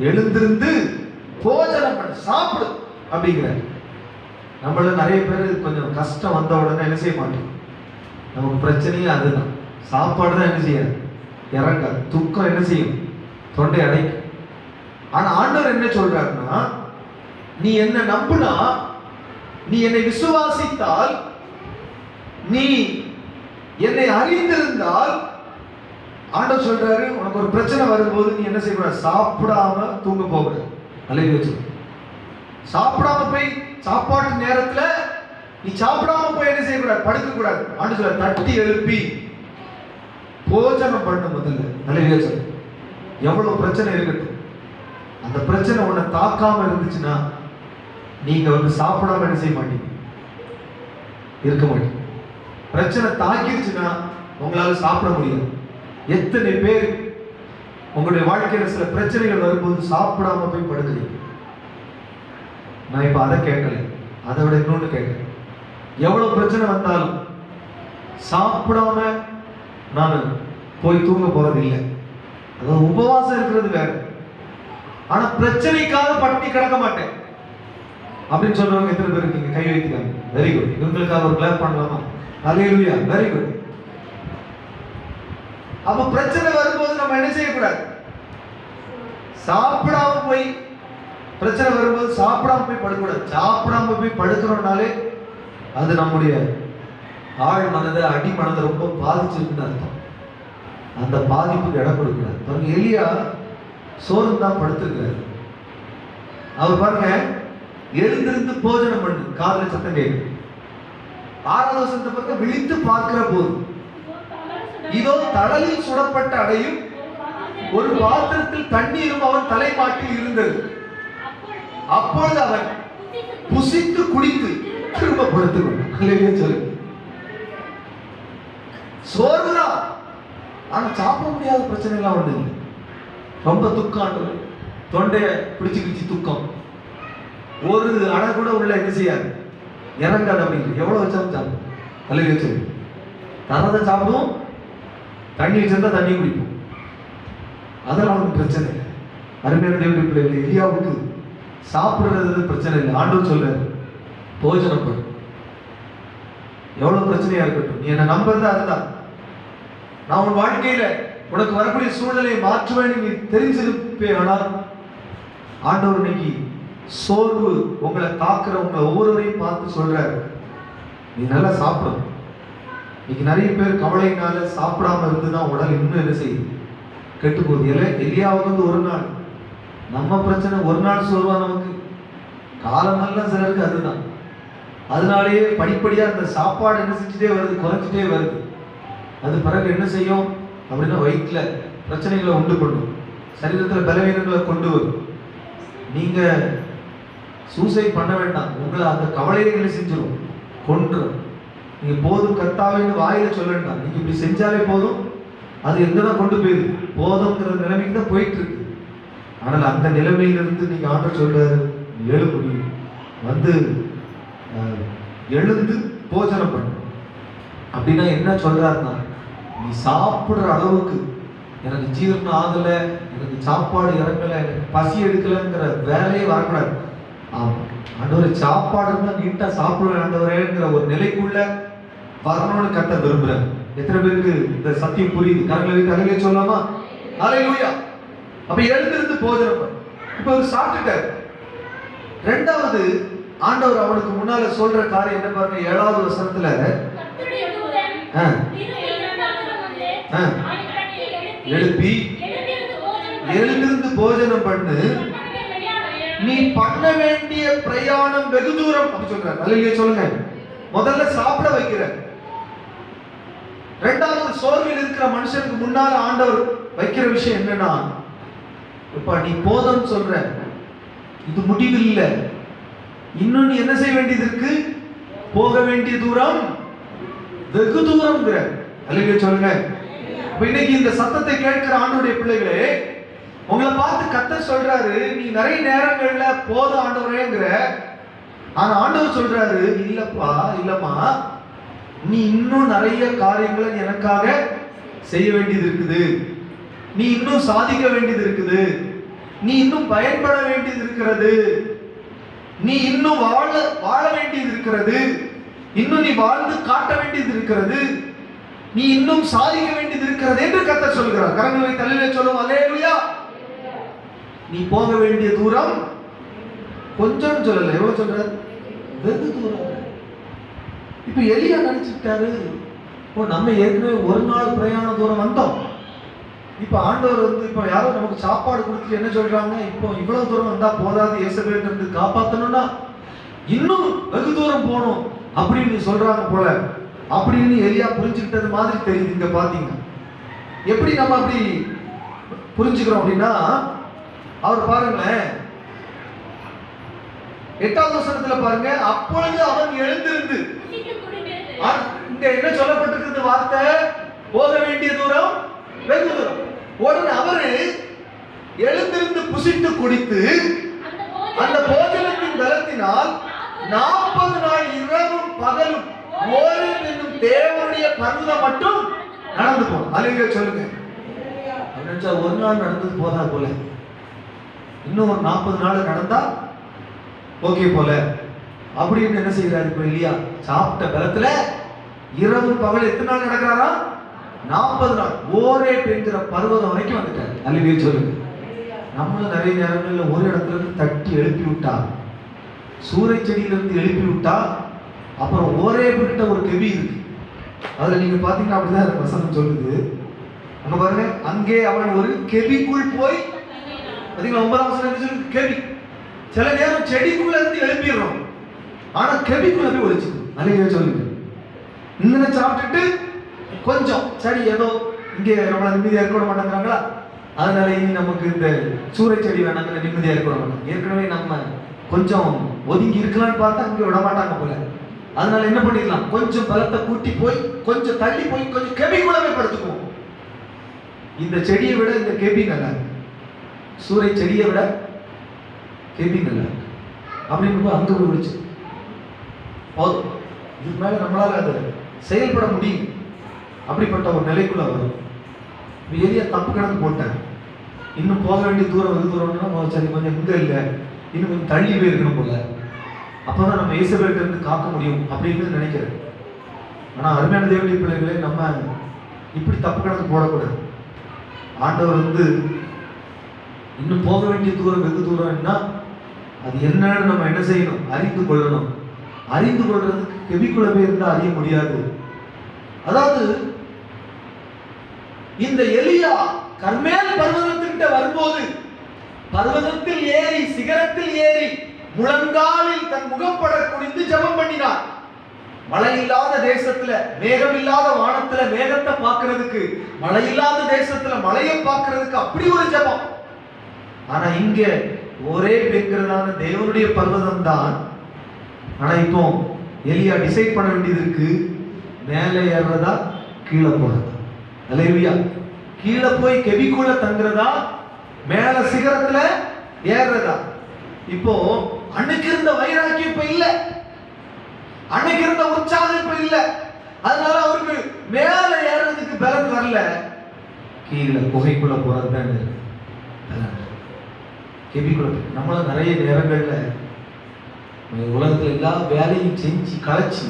எழுந்திருந்து போஜனம் பண்ணு, சாப்பிடு அப்படிங்கிற. நம்மள நிறைய பேர் கொஞ்சம் கஷ்டம் வந்த உடனே என்ன செய்ய மாட்டோம்? நமக்கு பிரச்சனையே அதுதான். சாப்பாடு தான் என்ன செய்யாது, இறங்காது. துக்கம் என்ன செய்யும்? தொண்டை அடைக்கும். ஆனா ஆண்டவர் என்ன சொல்றாருன்னா, நீ என்ன நம்புனா, நீ என்னை விசுவாசித்தால், நீ என்னை அறிந்திருந்தால், ஆண்டவர் சொல்றாரு, உனக்கு ஒரு பிரச்சனை வரும்போது நீ என்ன செய்யக்கூடாது? சாப்பிடாம தூங்க போகக்கூடாது. அல்லேலூயா. சாப்பிடாம போய் சாப்பாட்டு நேரத்துல நீ சாப்பிடாம போய் என்ன செய்யக்கூடாது? படுக்க கூடாது. ஆண்டவர் சொல்ற, தட்டி எழுப்பி போஜனம் பண்ண முதல்ல. அல்லேலூயா சொல்ற. எவ்வளவு பிரச்சனை இருக்கட்டும், அந்த பிரச்சனை உன்னை தாக்காம இருந்துச்சுன்னா நீங்க சாப்பிடாம என்ன செய்ய மாட்டீங்க? இருக்க மாட்டீங்க. பிரச்சனை தாக்கிடுச்சுன்னா உங்களால சாப்பிட முடியாது. எத்தனை பேர் உங்களுடைய வாழ்க்கையில சில பிரச்சனைகள் வரும்போது சாப்பிடாம போய் படுக்கிறீங்க? நான் இப்ப அதை கேட்கல, அதை விட இன்னொன்று கேட்கிறேன். எவ்வளவு பிரச்சனை வந்தாலும் சாப்பிடாம நான் போய் தூங்க போறது இல்லை. அதாவது உபவாசம் இருக்கிறது வேற. ஆனா பிரச்சனைக்காக பட்டி கிடக்க மாட்டேன் அப்படின்னு சொல்றவங்க எத்தனை பேர் இருக்கீங்க? கை வைக்கிறாங்க. Very good. இவங்களுக்காக ஒரு கிளாப் பண்ணலாமா? அல்லேலூயா. Very good. அப்ப பிரச்சனை வரும்போது நம்ம என்ன செய்யக்கூடாது? சாப்பிடாம போய், பிரச்சனை வரும்போது சாப்பிடாம போய் படுக்கூடாது. சாப்பிடாம போய் படுக்கிறோம்னாலே அது நம்முடைய ஆழ் மனதை, அடி மனதை ரொம்ப பாதிச்சிருக்குன்னு அர்த்தம். அந்த பாதிப்புக்கு இடம் கொடுக்கூடாது. எலியா சோறு தான் படுத்துக்கிறாரு. அவர் பாருங்க, எழுந்திருந்து போஜனம் பண்ணு, காதுல சத்தம் கேட்கு. 6வது வசனத்தை பாருங்க, விழித்து பார்க்கிற போது இதோ தடலில் சுடப்பட்ட அடையும் ஒரு பாத்திரத்தில் தண்ணீரும் அவன் தலைமாட்டில் இருந்தது. அப்பொழுது அவன் புசித்து குடித்து திரும்ப படுத்துக்கொண்டான். சொல்லு, சோறுதான், ஆனா சாப்பிட முடியாத பிரச்சனை எல்லாம் ஒண்ணு இல்லை. ரொம்ப துக்கம், தொண்டைய பிடிச்சு துக்கம், ஒரு அடை கூட உள்ள என்ன செய்யாது, இறங்காது. அப்படின்னு எவ்வளவு வச்சாலும் சாப்பிடும். தலைவி வச்சு தரதை சாப்பிடுவோம், தண்ணி வச்சிருந்தா தண்ணி குடிப்போம். அதெல்லாம் அவனுக்கு பிரச்சனை இல்லை. அருமையான தேவனுடைய பிள்ளைகள், எலியாவுக்கு சாப்பிடுறது பிரச்சனை இல்லை. ஆண்டவர் சொல்றாரு, போஜனம் பண்ணு. எவ்வளவு பிரச்சனையா இருக்கட்டும், நீ என்ன நம்புறதா இருந்தா நான் உன் வாழ்க்கையில உனக்கு வரக்கூடிய சூழ்நிலையை மாற்றுவேன் நீ தெரிஞ்சிருப்பே. ஆனால் ஆண்டவர் இன்னைக்கு சோர்வு உங்களை தாக்குற உங்களை ஒவ்வொருவரையும் பார்த்து சொல்றாரு, நீ நல்லா சாப்பிடும். இன்னைக்கு நிறைய பேர் கவலையினால சாப்பிடாம இருந்துதான் உடல் இன்னும் என்ன செய்யுது, கெட்டு போகுது. எலியாவுக்கு வந்து ஒரு நாள் நம்ம பிரச்சனை, ஒரு நாள் சோர்வா நமக்கு காலமெல்லாம் சிலருக்கு அதுதான். அதனாலேயே படிப்படியா அந்த சாப்பாடு என்ன செஞ்சுட்டே வருது, குறைஞ்சிட்டே வருது. அது பிறகு என்ன செய்யும் அப்படின்னா வயிற்றுல பிரச்சனைகளை உண்டு பண்ணும், சரீரத்தில் பலவீனங்களை கொண்டு வரும். நீங்க சூசைட் பண்ண வேண்டாம், உங்களை அந்த கவலைகளை செஞ்சிடும், கொன்றும். நீங்க போதும் கர்த்தாவேன்னு வாயில சொல்ல வேண்டாம், நீங்க இப்படி செஞ்சாலே போதும், அது எங்கதான் கொண்டு போயிடுது, போதுங்கிற நிலைமைக்கு தான் போயிட்டு இருக்கு. ஆனால் அந்த நிலைமையிலிருந்து நீங்க ஆண்டவர் சொல்றாரு, எழு முடியும் வந்து எழுந்து போஜனம் பண்ணு. அப்படின்னா என்ன சொல்றாருன்னா, நீ சாப்பிடுற அளவுக்கு எனக்கு ஜீரணம் ஆகல, எனக்கு சாப்பாடு இறங்கல, எனக்கு பசி எடுக்கலங்கிற வேலையே வரக்கூடாது. ஆமா, ஆண்டவரை சாப்பாடு இருந்தா நீட்டா சாப்பிடுவேன் ஆண்டவரேங்கிற ஒரு நிலைக்குள்ள வரணும்னு கர்த்தர் விரும்புறாரு. எத்தனை பேருக்கு இந்த சத்தியம் புரியுது? கரங்களை வைத்து சொல்லாமா? ஹல்லேலூயா. அப்ப எழுந்திருந்து போஜனம் பண்ணு. இப்ப அவர் சாப்பிட்டுட்டாரு. ரெண்டாவது ஆண்டவர் அவனுக்கு முன்னால சொல்ற காரியம் என்ன பாருங்க, 7வது வசனத்துல எழுப்பி எழுந்திருந்து போஜனம் பண்ணு, நீ பண்ண வேண்டிய பிரயாணம் வெகு தூரம் அப்படி சொல்றாரு. அல்லேலூயா சொல்லுங்க. முதல்ல சாப்பிட வைக்கிற, ரெண்டாவது சோர்வில் இருக்கிற மனுஷனுக்கு முன்னால ஆண்டவர் வைக்கிற விஷயம் என்னன்னா, இப்ப நீ போதும் சொல்ற, இது முடிவு இல்லை, இன்னும் நீ என்ன செய்ய வேண்டியது இருக்கு, போக வேண்டிய தூரம் வெகு தூரம். அல்லேலூயா சொல்லுங்க. இன்னைக்கு இந்த சத்தத்தை கேட்கிற ஆண்டவருடைய பிள்ளைகளே, உங்களை பார்த்து கர்த்தர் சொல்றாரு, நீ நிறைய நேரங்கள்ல போதும் ஆண்டவரேங்கிற, ஆனா ஆண்டவர் சொல்றாரு, இல்லப்பா இல்லம்மா, நீ இன்னும் நிறைய காரியங்களை எனக்காக செய்ய வேண்டியது இருக்குது, நீ இன்னும் சாதிக்க வேண்டியது இருக்குது, நீ இன்னும் பயன்பட வேண்டியது இருக்கிறது, நீ இன்னும் வாழ வேண்டியது இருக்கிறது, இன்னும் நீ வாழ்ந்து காட்ட வேண்டியது இருக்கிறது, நீ இன்னும் சாதிக்க வேண்டியது இருக்கிறது என்று கர்த்தர் சொல்கிறார். கரங்களை தலையிலே சொல்லுவோம், அல்லேலூயா. நீ போக வேண்டிய தூரம் கொஞ்சம் சொல்லல, எவ்வளவு சொல்றாரு, வெகு தூரம். இப்ப எலியா நினைச்சுட்டாரு, நம்ம ஏற்கனவே ஒரு நாள் பிரயாண தூரம் வந்தோம், இப்ப ஆண்டவர் வந்து இப்ப யாரோ நமக்கு சாப்பாடு கொடுத்துட்டு என்ன சொல்றாங்க, இப்போ இவ்வளவு தூரம் வந்தா போதாது, இயேசுவை இருந்து காப்பாத்தணும்னா இன்னும் வெகு தூரம் போகணும் அப்படின்னு சொல்றாங்க போல அப்படின்னு எலியா புரிஞ்சுக்கிட்டது மாதிரி தெரியுது. இங்க பாத்தீங்க எப்படி நம்ம அப்படி புரிஞ்சுக்கிறோம் அப்படின்னா, அவர் பாருங்களேன் 8வது வசனத்துல பாருங்க, அப்பொழுது அவன் எழுந்திருந்து, இங்க என்ன சொல்லப்பட்டிருக்கிறது வார்த்தை, போக வேண்டிய தூரம் வெகு தூரம். உடனே அவரு எழுந்திருந்து புசித்து குடித்து அந்த போஜனத்தின் பலத்தினால் 40 நாள் இரவும் பகலும் ஓரேப் என்னும் தேவனுடைய பர்வதம் மட்டும் நடந்து போனோம். அல்லேலூயா சொல்லுங்க. நினைச்சா ஒரு நாள் நடந்தது போதா போல, இன்னும் ஒரு 40 நாள் நடந்தா ஓகே போல அப்படின்னு என்ன செய்யறாரு இப்ப எலியா, சாப்பிட்ட பலத்துல இரவு பகல் எத்தனை நாள் நடக்கிறாரா, 40 நாள் ஓரேப் என்கிற பர்வதம் வரைக்கும் வந்துட்டார். அல்லேலூயா சொல்லுங்க. நம்மளும் நிறைய நேரங்கள்ல ஒரு இடத்துல இருந்து தட்டி எழுப்பி விட்டா, சூறை செடியிலிருந்து எழுப்பி விட்டா, அப்புறம் ஓரேப் கிட்ட ஒரு கெவி இருக்கு, அதுல நீங்க பாத்தீங்கன்னா அப்படிதான் வசனம் சொல்லுது. அங்க பாருங்க, அங்கே அவன் ஒரு கெவிக்குள் போய், பாத்தீங்களா 9வது வசனம் என்ன சொல்லுது, கெவி. சில நேரம் செடிக்குள்ள இருந்து எழுப்பிடுறோம், ஆனா கெபிக்குள்ள போய் ஒழிச்சுக்கணும். நிறைய சொல்லுங்க, இன்னும் சாப்பிட்டுட்டு கொஞ்சம் சரி ஏதோ இங்கே நம்மளை நிம்மதியா இருக்க விட மாட்டேங்கிறாங்களா, அதனால இனி நமக்கு இந்த சூறை செடி வேணாங்கிற நிம்மதியா இருக்க விட மாட்டாங்க. ஏற்கனவே நம்ம கொஞ்சம் ஒதுங்கி இருக்கலாம்னு பார்த்தா அங்கே விட மாட்டாங்க போல. அதனால என்ன பண்ணிடலாம், கொஞ்சம் பலத்தை கூட்டி போய் கொஞ்சம் தள்ளி போய் கொஞ்சம் கெபிக்குள்ள போய் படுத்துக்குவோம். இந்த செடியை விட இந்த கெபி நல்லா இருக்கு, சூறை செடியை விட கெபி நல்லா இருக்கு அப்படின்னு அங்க போய் விடுச்சு போதும். இதுக்கு மேல நம்மளால அது செயல்பட முடியும். அப்படிப்பட்ட ஒரு நிலைக்குள்ள வரும். எலியா தப்பு கணக்கு போட்டேன், இன்னும் போக வேண்டிய தூரம் வெகு தூரம்னா சரி கொஞ்சம் இங்க இல்லை, இன்னும் கொஞ்சம் தள்ளி போயிருக்கணும் போல, அப்பதான் நம்ம இயேசுவிட்ட இருந்து காக்க முடியும் அப்படின்னு நினைக்கிறேன். ஆனா அருமையான தேவனுடைய பிள்ளைகளே, நம்ம இப்படி தப்பு கணக்கு போடக்கூடாது. ஆண்டவர் இன்னும் போக வேண்டிய தூரம் வெகு தூரம்னா அது என்னன்னு நம்ம என்ன செய்யணும், அறிந்து கொள்ளணும். அறிந்து கொள்றதுக்கு கெபிக்குள்ள போய் இருந்தா அறிய முடியாது. அதாவது இந்த எலியா கர்மேல் பர்வதத்திட்ட வரும்போது பர்வதத்தில் ஏறி சிகரத்தில் ஏறி முழங்காலில் தன் முகப்பட குனிந்து ஜெபம் பண்ணினார். மழை இல்லாத தேசத்துல, மேகம் இல்லாத வானத்துல மேகத்தை பார்க்கிறதுக்கு, மழை இல்லாத தேசத்துல மழையை பார்க்கிறதுக்கு அப்படி ஒரு ஜெபம். ஆனா இங்க ஒரே வெங்கிறதான தேவனுடைய பர்வதம் தான். ஆனா இப்போ எலியா டிசைட் பண்ண வேண்டியது இருக்கு, மேலே ஏறுறதா கீழே போறதா. அல்லேலூயா. கீழே போய் கெபிக்குள்ள தங்குறதா மேல சிகரத்துல ஏறுறதா. இப்போ அன்னைக்கு இருந்த வைராக்கியம் இப்ப இல்ல, அன்னைக்கு இருந்த உற்சாகம் இப்ப இல்ல. அதனால அவருக்கு மேல ஏறதுக்கு பலன் வரல, கீழே குகைக்குள்ள போறதுதான் கெபிக்குள்ள. நம்மள நிறைய நேரங்கள்ல உலகத்துல எல்லா வேலையும் செஞ்சு களைச்சி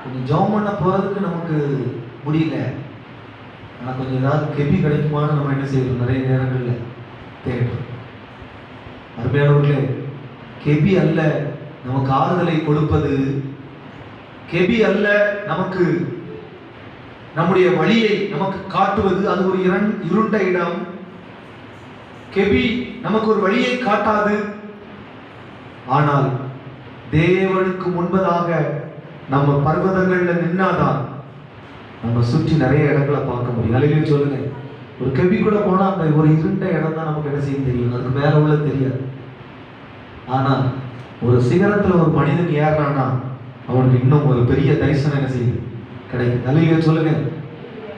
கொஞ்சம் ஜெபம் பண்ண போறதுக்கு நமக்கு முடியல. ஆனா கொஞ்சம் ஏதாவது கெபி கிடைக்குமான்னு நம்ம என்ன செய்யறோம், நிறைய நேரங்கள்ல தேடுறோம். அருமையானவர்களே, கெபி அல்ல நமக்கு ஆறுதலை கொடுப்பது, கெபி அல்ல நமக்கு நம்முடைய வழியை நமக்கு காட்டுவது. அது ஒரு இருண்ட இடம். கெபி நமக்கு ஒரு வழியை காட்டாது. ஆனால் தேவனுக்கு முன்பதாக நம்ம பர்வதங்கள்ல நின்னாதான் நம்ம சுற்றி நிறைய இடங்களை பார்க்க முடியும். அலையிலே சொல்லுங்க, ஒரு கெபிக்குள்ள போனா அந்த ஒரு இருண்ட இடம் தான் நமக்கு என்ன செய்ய தெரியும், அதுக்கு மேல உள்ள தெரியாது. ஆனா ஒரு சிகரத்துல ஒரு மனிதன் ஏறானா அவனுக்கு இன்னும் ஒரு பெரிய தரிசனம் என்ன செய்யுது, கிடைக்கும். அலையிலே சொல்லுங்க.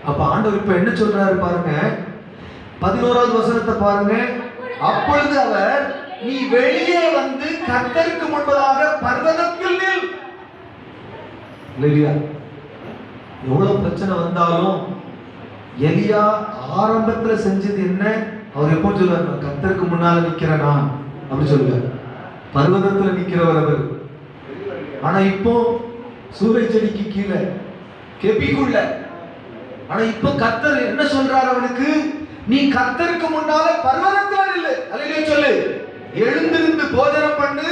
அப்ப ஆண்டவர் இப்ப என்ன சொல்றாரு பாருங்க, 11வது வசனத்தை பாருங்க. அப்பொழுது அவர், நீ வெளியே வந்து கர்த்தருக்கு முன்பதாக பர்வதத்தில் நில். இல்லையா? எவ்வளவு பிரச்சனை வந்தாலும் எலியா ஆரம்பத்துல செஞ்சது என்ன, அவர் எப்போ சொல்லுவார், கர்த்தருக்கு முன்னால நிக்கிறேனா அப்படி சொல்லுவார். பர்வதத்துல நிக்கிறவர் அவர். ஆனா இப்போ சூறை செடிக்கு கீழே கெபிக்குள்ள. ஆனா இப்ப கர்த்தர் என்ன சொல்றாரு அவனுக்கு, நீ கர்த்தருக்கு முன்னால பர்வதத்துல நில்லு. அல்லேலூயா சொல்லு. எழுந்திருந்து போஜனம் பண்ணு.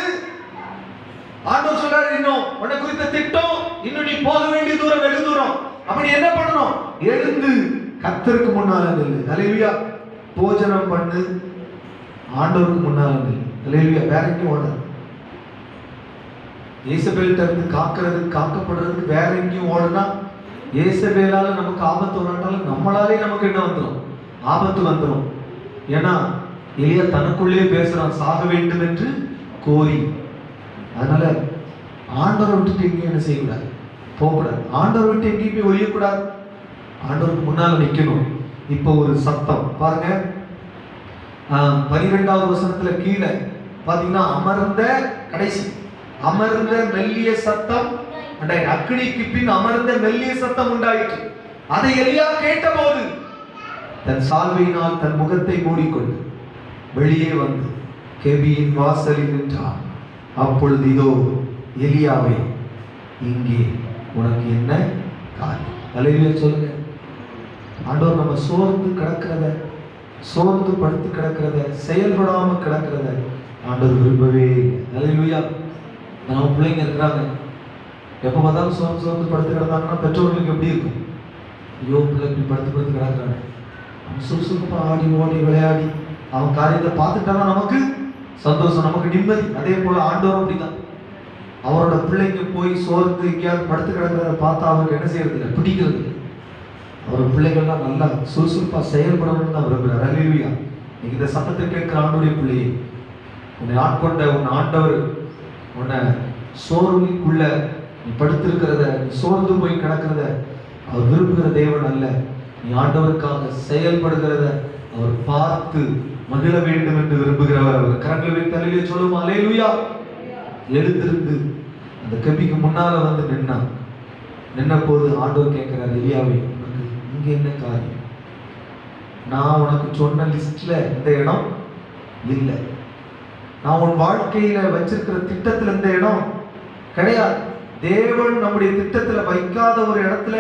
ஆண்டவர் சொல்றாரு, இன்னும் உன்னை குறித்த திட்டம், இன்னும் நீ போக வேண்டிய தூரம் வெகு தூரம். அப்படி என்ன பண்ணணும், எழுந்து கர்த்தருக்கு முன்னால நில்லு. அல்லேலூயா. போஜனம் பண்ணு, ஆண்டவருக்கு முன்னால நில்லு. அல்லேலூயா. வேற எங்கேயும் ஓடாது. இயேசபேல்ட்ட இருந்து காக்கப்படுறதுக்கு வேற எங்கேயும் ஓடுனா, இயேசபேலால நமக்கு ஆபத்து வராட்டாலும் நம்மளாலே நமக்கு என்ன வந்துடும், ஆபத்து வந்துடும். ஏன்னா எலியா தனக்குள்ளே பேசுறான், சாக வேண்டும் என்று கோரி. அதனால ஆண்டவரை விட்டுட்டு எங்கேயும் என்ன செய்யக்கூடாது, போகக்கூடாது. ஆண்டவரை விட்டு எங்கேயும் போய் ஒழியக்கூடாது, ஆண்டவருக்கு முன்னால நிக்கணும். இப்போ ஒரு சத்தம் பாருங்க, 12வது வசனத்துல கீழே பாத்தீங்கன்னா, அமர்ந்த கடைசி அமர்ந்த மெல்லிய சத்தம் உண்டாயிற்று. அக்கினிக்கு பின் அமர்ந்த மெல்லிய சத்தம் உண்டாயிற்று. அதை எலியா கேட்டபோது தன் சால்வையினால் தன் முகத்தை மூடிக்கொண்டு வெளியே வந்து கெபியின் வாசலில் நின்றான். அப்பொழுது இதோ எலியாவே, இங்கே உனக்கு என்ன காரியம்? அல்லேலூயா சொல்லுங்க. ஆண்டவர் நம்ம சோர்ந்து கிடக்கிறத, சோர்ந்து படுத்து கிடக்கிறத, செயல்படாம கிடக்கிறத ஆண்டவர் விரும்பவே. அல்லேலூயா. நம்ம பிள்ளைங்க இருக்கிறாங்க, எப்போ பார்த்தாலும் சோர்ந்து படுத்து கிடந்தாங்கன்னா பெற்றோர்களுக்கு எப்படி இருக்கும், ஐயோ பிள்ளை இப்படி படுத்து கிடக்குறாங்க. அவன் சுறுசுறுப்பா ஆடி ஓடி விளையாடி அவன் காரியத்தை பார்த்துட்டானா நமக்கு சந்தோஷம், நமக்கு நிம்மதி. அதே போல ஆண்டவரும் அப்படிதான். அவரோட பிள்ளைங்க போய் சோர்ந்து எங்கேயாவது படுத்து கிடக்கிறத பார்த்தா அவருக்கு என்ன செய்யறது இல்லை, பிடிக்கிறது இல்லை. அவர் பிள்ளைகள்லாம் நல்லா சுறுசுறுப்பா செயல்படணும்னு தான் விரும்புகிறார். அல்லேலூயா. இந்த சத்தத்தை கேட்கிற ஆண்டவருடைய பிள்ளையே, உன்னை ஆட்கொண்ட உன் ஆண்டவர் உன்னை சோர்வுக்குள்ள நீ படுத்திருக்கிறத, நீ சோர்ந்து போய் கிடக்கிறத அவர் விரும்புகிற தேவன் அல்ல. நீ ஆண்டவருக்காக செயல்படுகிறத அவர் பார்த்து மகிழ வேண்டும் என்று விரும்புகிறவர். அவர் கரங்களை வைத்து அல்லேலூயா சொல்லுமா. அல்லேலூயா. எழுந்திருந்து அந்த கபிக்கு முன்னால வந்து நின்ன போது ஆண்டவர் கேட்கிறார், எலியாவே உனக்கு இங்க என்ன காரியம்? நான் உனக்கு சொன்ன லிஸ்ட்ல இந்த இடம் இல்லை. நான் உன் வாழ்க்கையில வச்சிருக்கிற திட்டத்துல இந்த இடம் கிடையாது. தேவன் நம்முடைய திட்டத்துல வைக்காத ஒரு இடத்துல,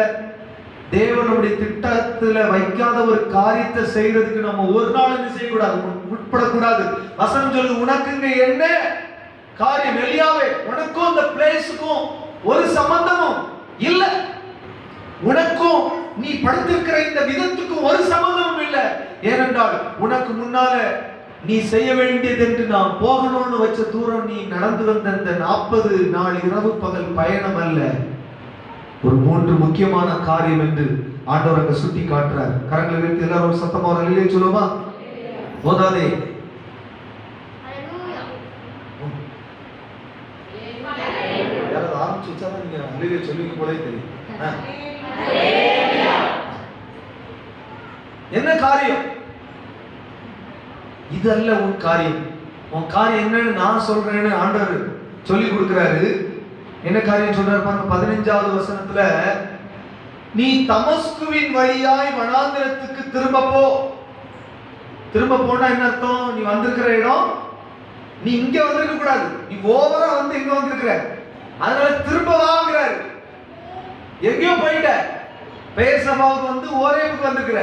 தேவன் நம்முடைய திட்டத்துல வைக்காத ஒரு காரியத்தை செய்யறதுக்கு நம்ம ஒரு நாள் என்ன செய்யக்கூடாது, உட்படக்கூடாது. வசனம் சொல்லுது, உனக்கு இங்க என்ன காரியம்? எலியாவே, உனக்கும் இந்த பிளேஸுக்கும் ஒரு சம்பந்தமும் இல்ல. உனக்கும் நீ படுத்திருக்கிற இந்த விதத்துக்கும் ஒரு சம்பந்தமும் இல்லை. ஏனென்றால் உனக்கு முன்னால நீ செய்ய வேண்டியது என்று நான் போகணும்னு வச்ச தூரம், நீ நடந்து வந்த இந்த 40 நாள் இரவு பகல் பயணம் அல்ல, ஒரு 3 முக்கியமான காரியம் என்று ஆண்டவர் அங்க சுட்டி காட்டுறார். கரங்களை வைத்து எல்லாரும் சத்தமா ஒரு அல்லேலூயா சொல்லுமா. போதாதே, யாராவது ஆரம்பிச்சு வச்சாதான் நீங்க அல்லேலூயா சொல்லுவீங்க போலே தெரியும். என்ன காரியம்? இது அல்ல உன் காரியம். உன் காரியம் என்னன்னு நான் சொல்றேன்னு ஆண்டவர் சொல்லி கொடுக்கிறாரு. என்ன காரியம் சொல்றாரு பாருங்க. 15வது வசனத்துல, நீ தமஸ்குவின் வழியாய் வனாந்திரத்துக்கு திரும்ப போ. திரும்ப போனா என்ன அர்த்தம்? நீ வந்திருக்கிற இடம், நீ இங்க வந்திருக்க கூடாது, நீ ஓவரா வந்து எங்க வந்திருக்கிற, அதனால திரும்ப வாங்குறாரு. எங்கேயோ போயிட்ட, பெயர் சபாவுக்கு வந்து ஓரேவுக்கு வந்திருக்கிற.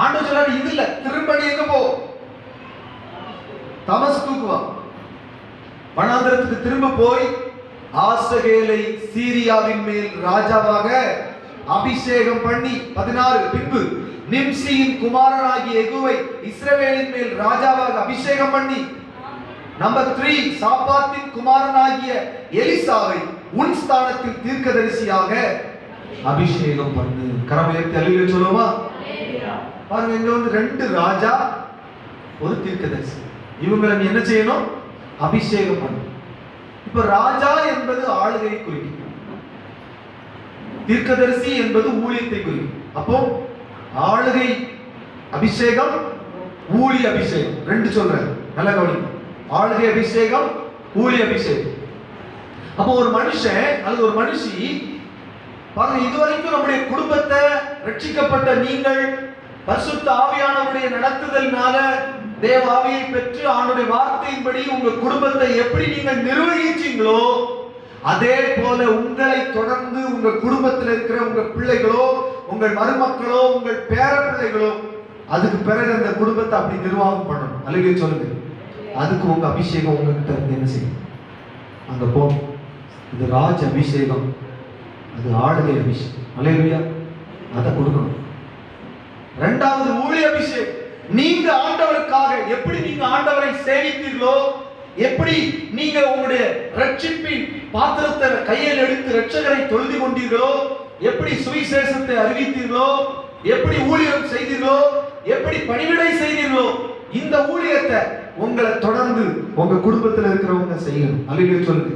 ஆண்டவர் சொல்றாரு, இது இல்ல, திரும்ப நீ எங்க போ, தமஸ்குக்கு வா. வனாந்திரத்துக்கு திரும்ப போய் ஆசகேலை சீரியாவின் மேல் ராஜாவாக அபிஷேகம் பண்ணி 16 பின்பு நிம்சியின் குமாரனாகிய எகுவை இஸ்ரவேலின் மேல் ராஜாவாக அபிஷேகம் பண்ணி நம்பர் 3 சாப்பாத்தின் குமாரனாகிய எலிசாவை உன் ஸ்தானத்தில் தீர்க்கதரிசியாக அபிஷேகம் பண்ணு. கரமையத்தை அல்லேலூயா சொல்லுமா. பாருங்க, இங்க வந்து 2 ராஜா ஒரு தீர்க்கதரிசி. இவங்களை நீ என்ன செய்யணும்? அபிஷேகம் பண்ணு. இப்ப ராஜா என்பது ஆளுகையை குறிக்கும், தீர்க்கதரிசி என்பது ஊழியத்தை குறிக்கும். அப்போ ஆளுகை அபிஷேகம், ஊழிய அபிஷேகம் 2 சொல்றேன், நல்ல கவனிங்க. ஆளுகை அபிஷேகம், ஊழிய அபிஷேகம். அப்போ ஒரு மனுஷன் அல்லது ஒரு மனுஷி பாருங்க, இதுவரைக்கும் நம்முடைய குடும்பத்தை ரட்சிக்கப்பட்ட நீங்கள் பரிசுத்த ஆவியானவருடைய நடத்துதல்னால தேவ ஆவியை பெற்று ஆண்டவருடைய வார்த்தையின்படி உங்க குடும்பத்தை எப்படி நீங்கள் நிர்வகிச்சீங்களோ, அதே போல உங்களை தொடர்ந்து உங்க குடும்பத்தில் இருக்கிற உங்க பிள்ளைகளோ, உங்கள் மருமக்களோ, உங்கள் பேர பிள்ளைகளோ, அதுக்கு பிறகு அந்த குடும்பத்தை அப்படி நிர்வாகம் பண்ணணும். அல்லேலூயா சொல்லுங்க. அதுக்கு உங்க அபிஷேகம் உங்ககிட்ட இருந்து என்ன செய்யும்? அங்க போகும். இது ராஜ அபிஷேகம், அது ஆளுகை அபிஷேகம். அல்லேலூயா. அதை கொடுக்கணும். 2வது ஊழிய அபிஷேகம். நீங்க ஆண்டவருக்காக எப்படி நீங்க ஆண்டவரை சேவித்தீர்களோ, எப்படி நீங்க உங்களுடைய ரட்சிப்பின் பாத்திரத்தை கையில் எடுத்து ரட்சகரை தொழுது கொண்டீர்களோ, எப்படி சுவிசேஷத்தை அறிவித்தீர்களோ, எப்படி ஊழியம் செய்தீர்களோ, எப்படி பணிவிடை செய்தீர்களோ, இந்த ஊழியத்தை உங்களை தொடர்ந்து உங்க குடும்பத்தில் இருக்கிறவங்க செய்யணும். அல்லேலூயா சொல்லுங்க.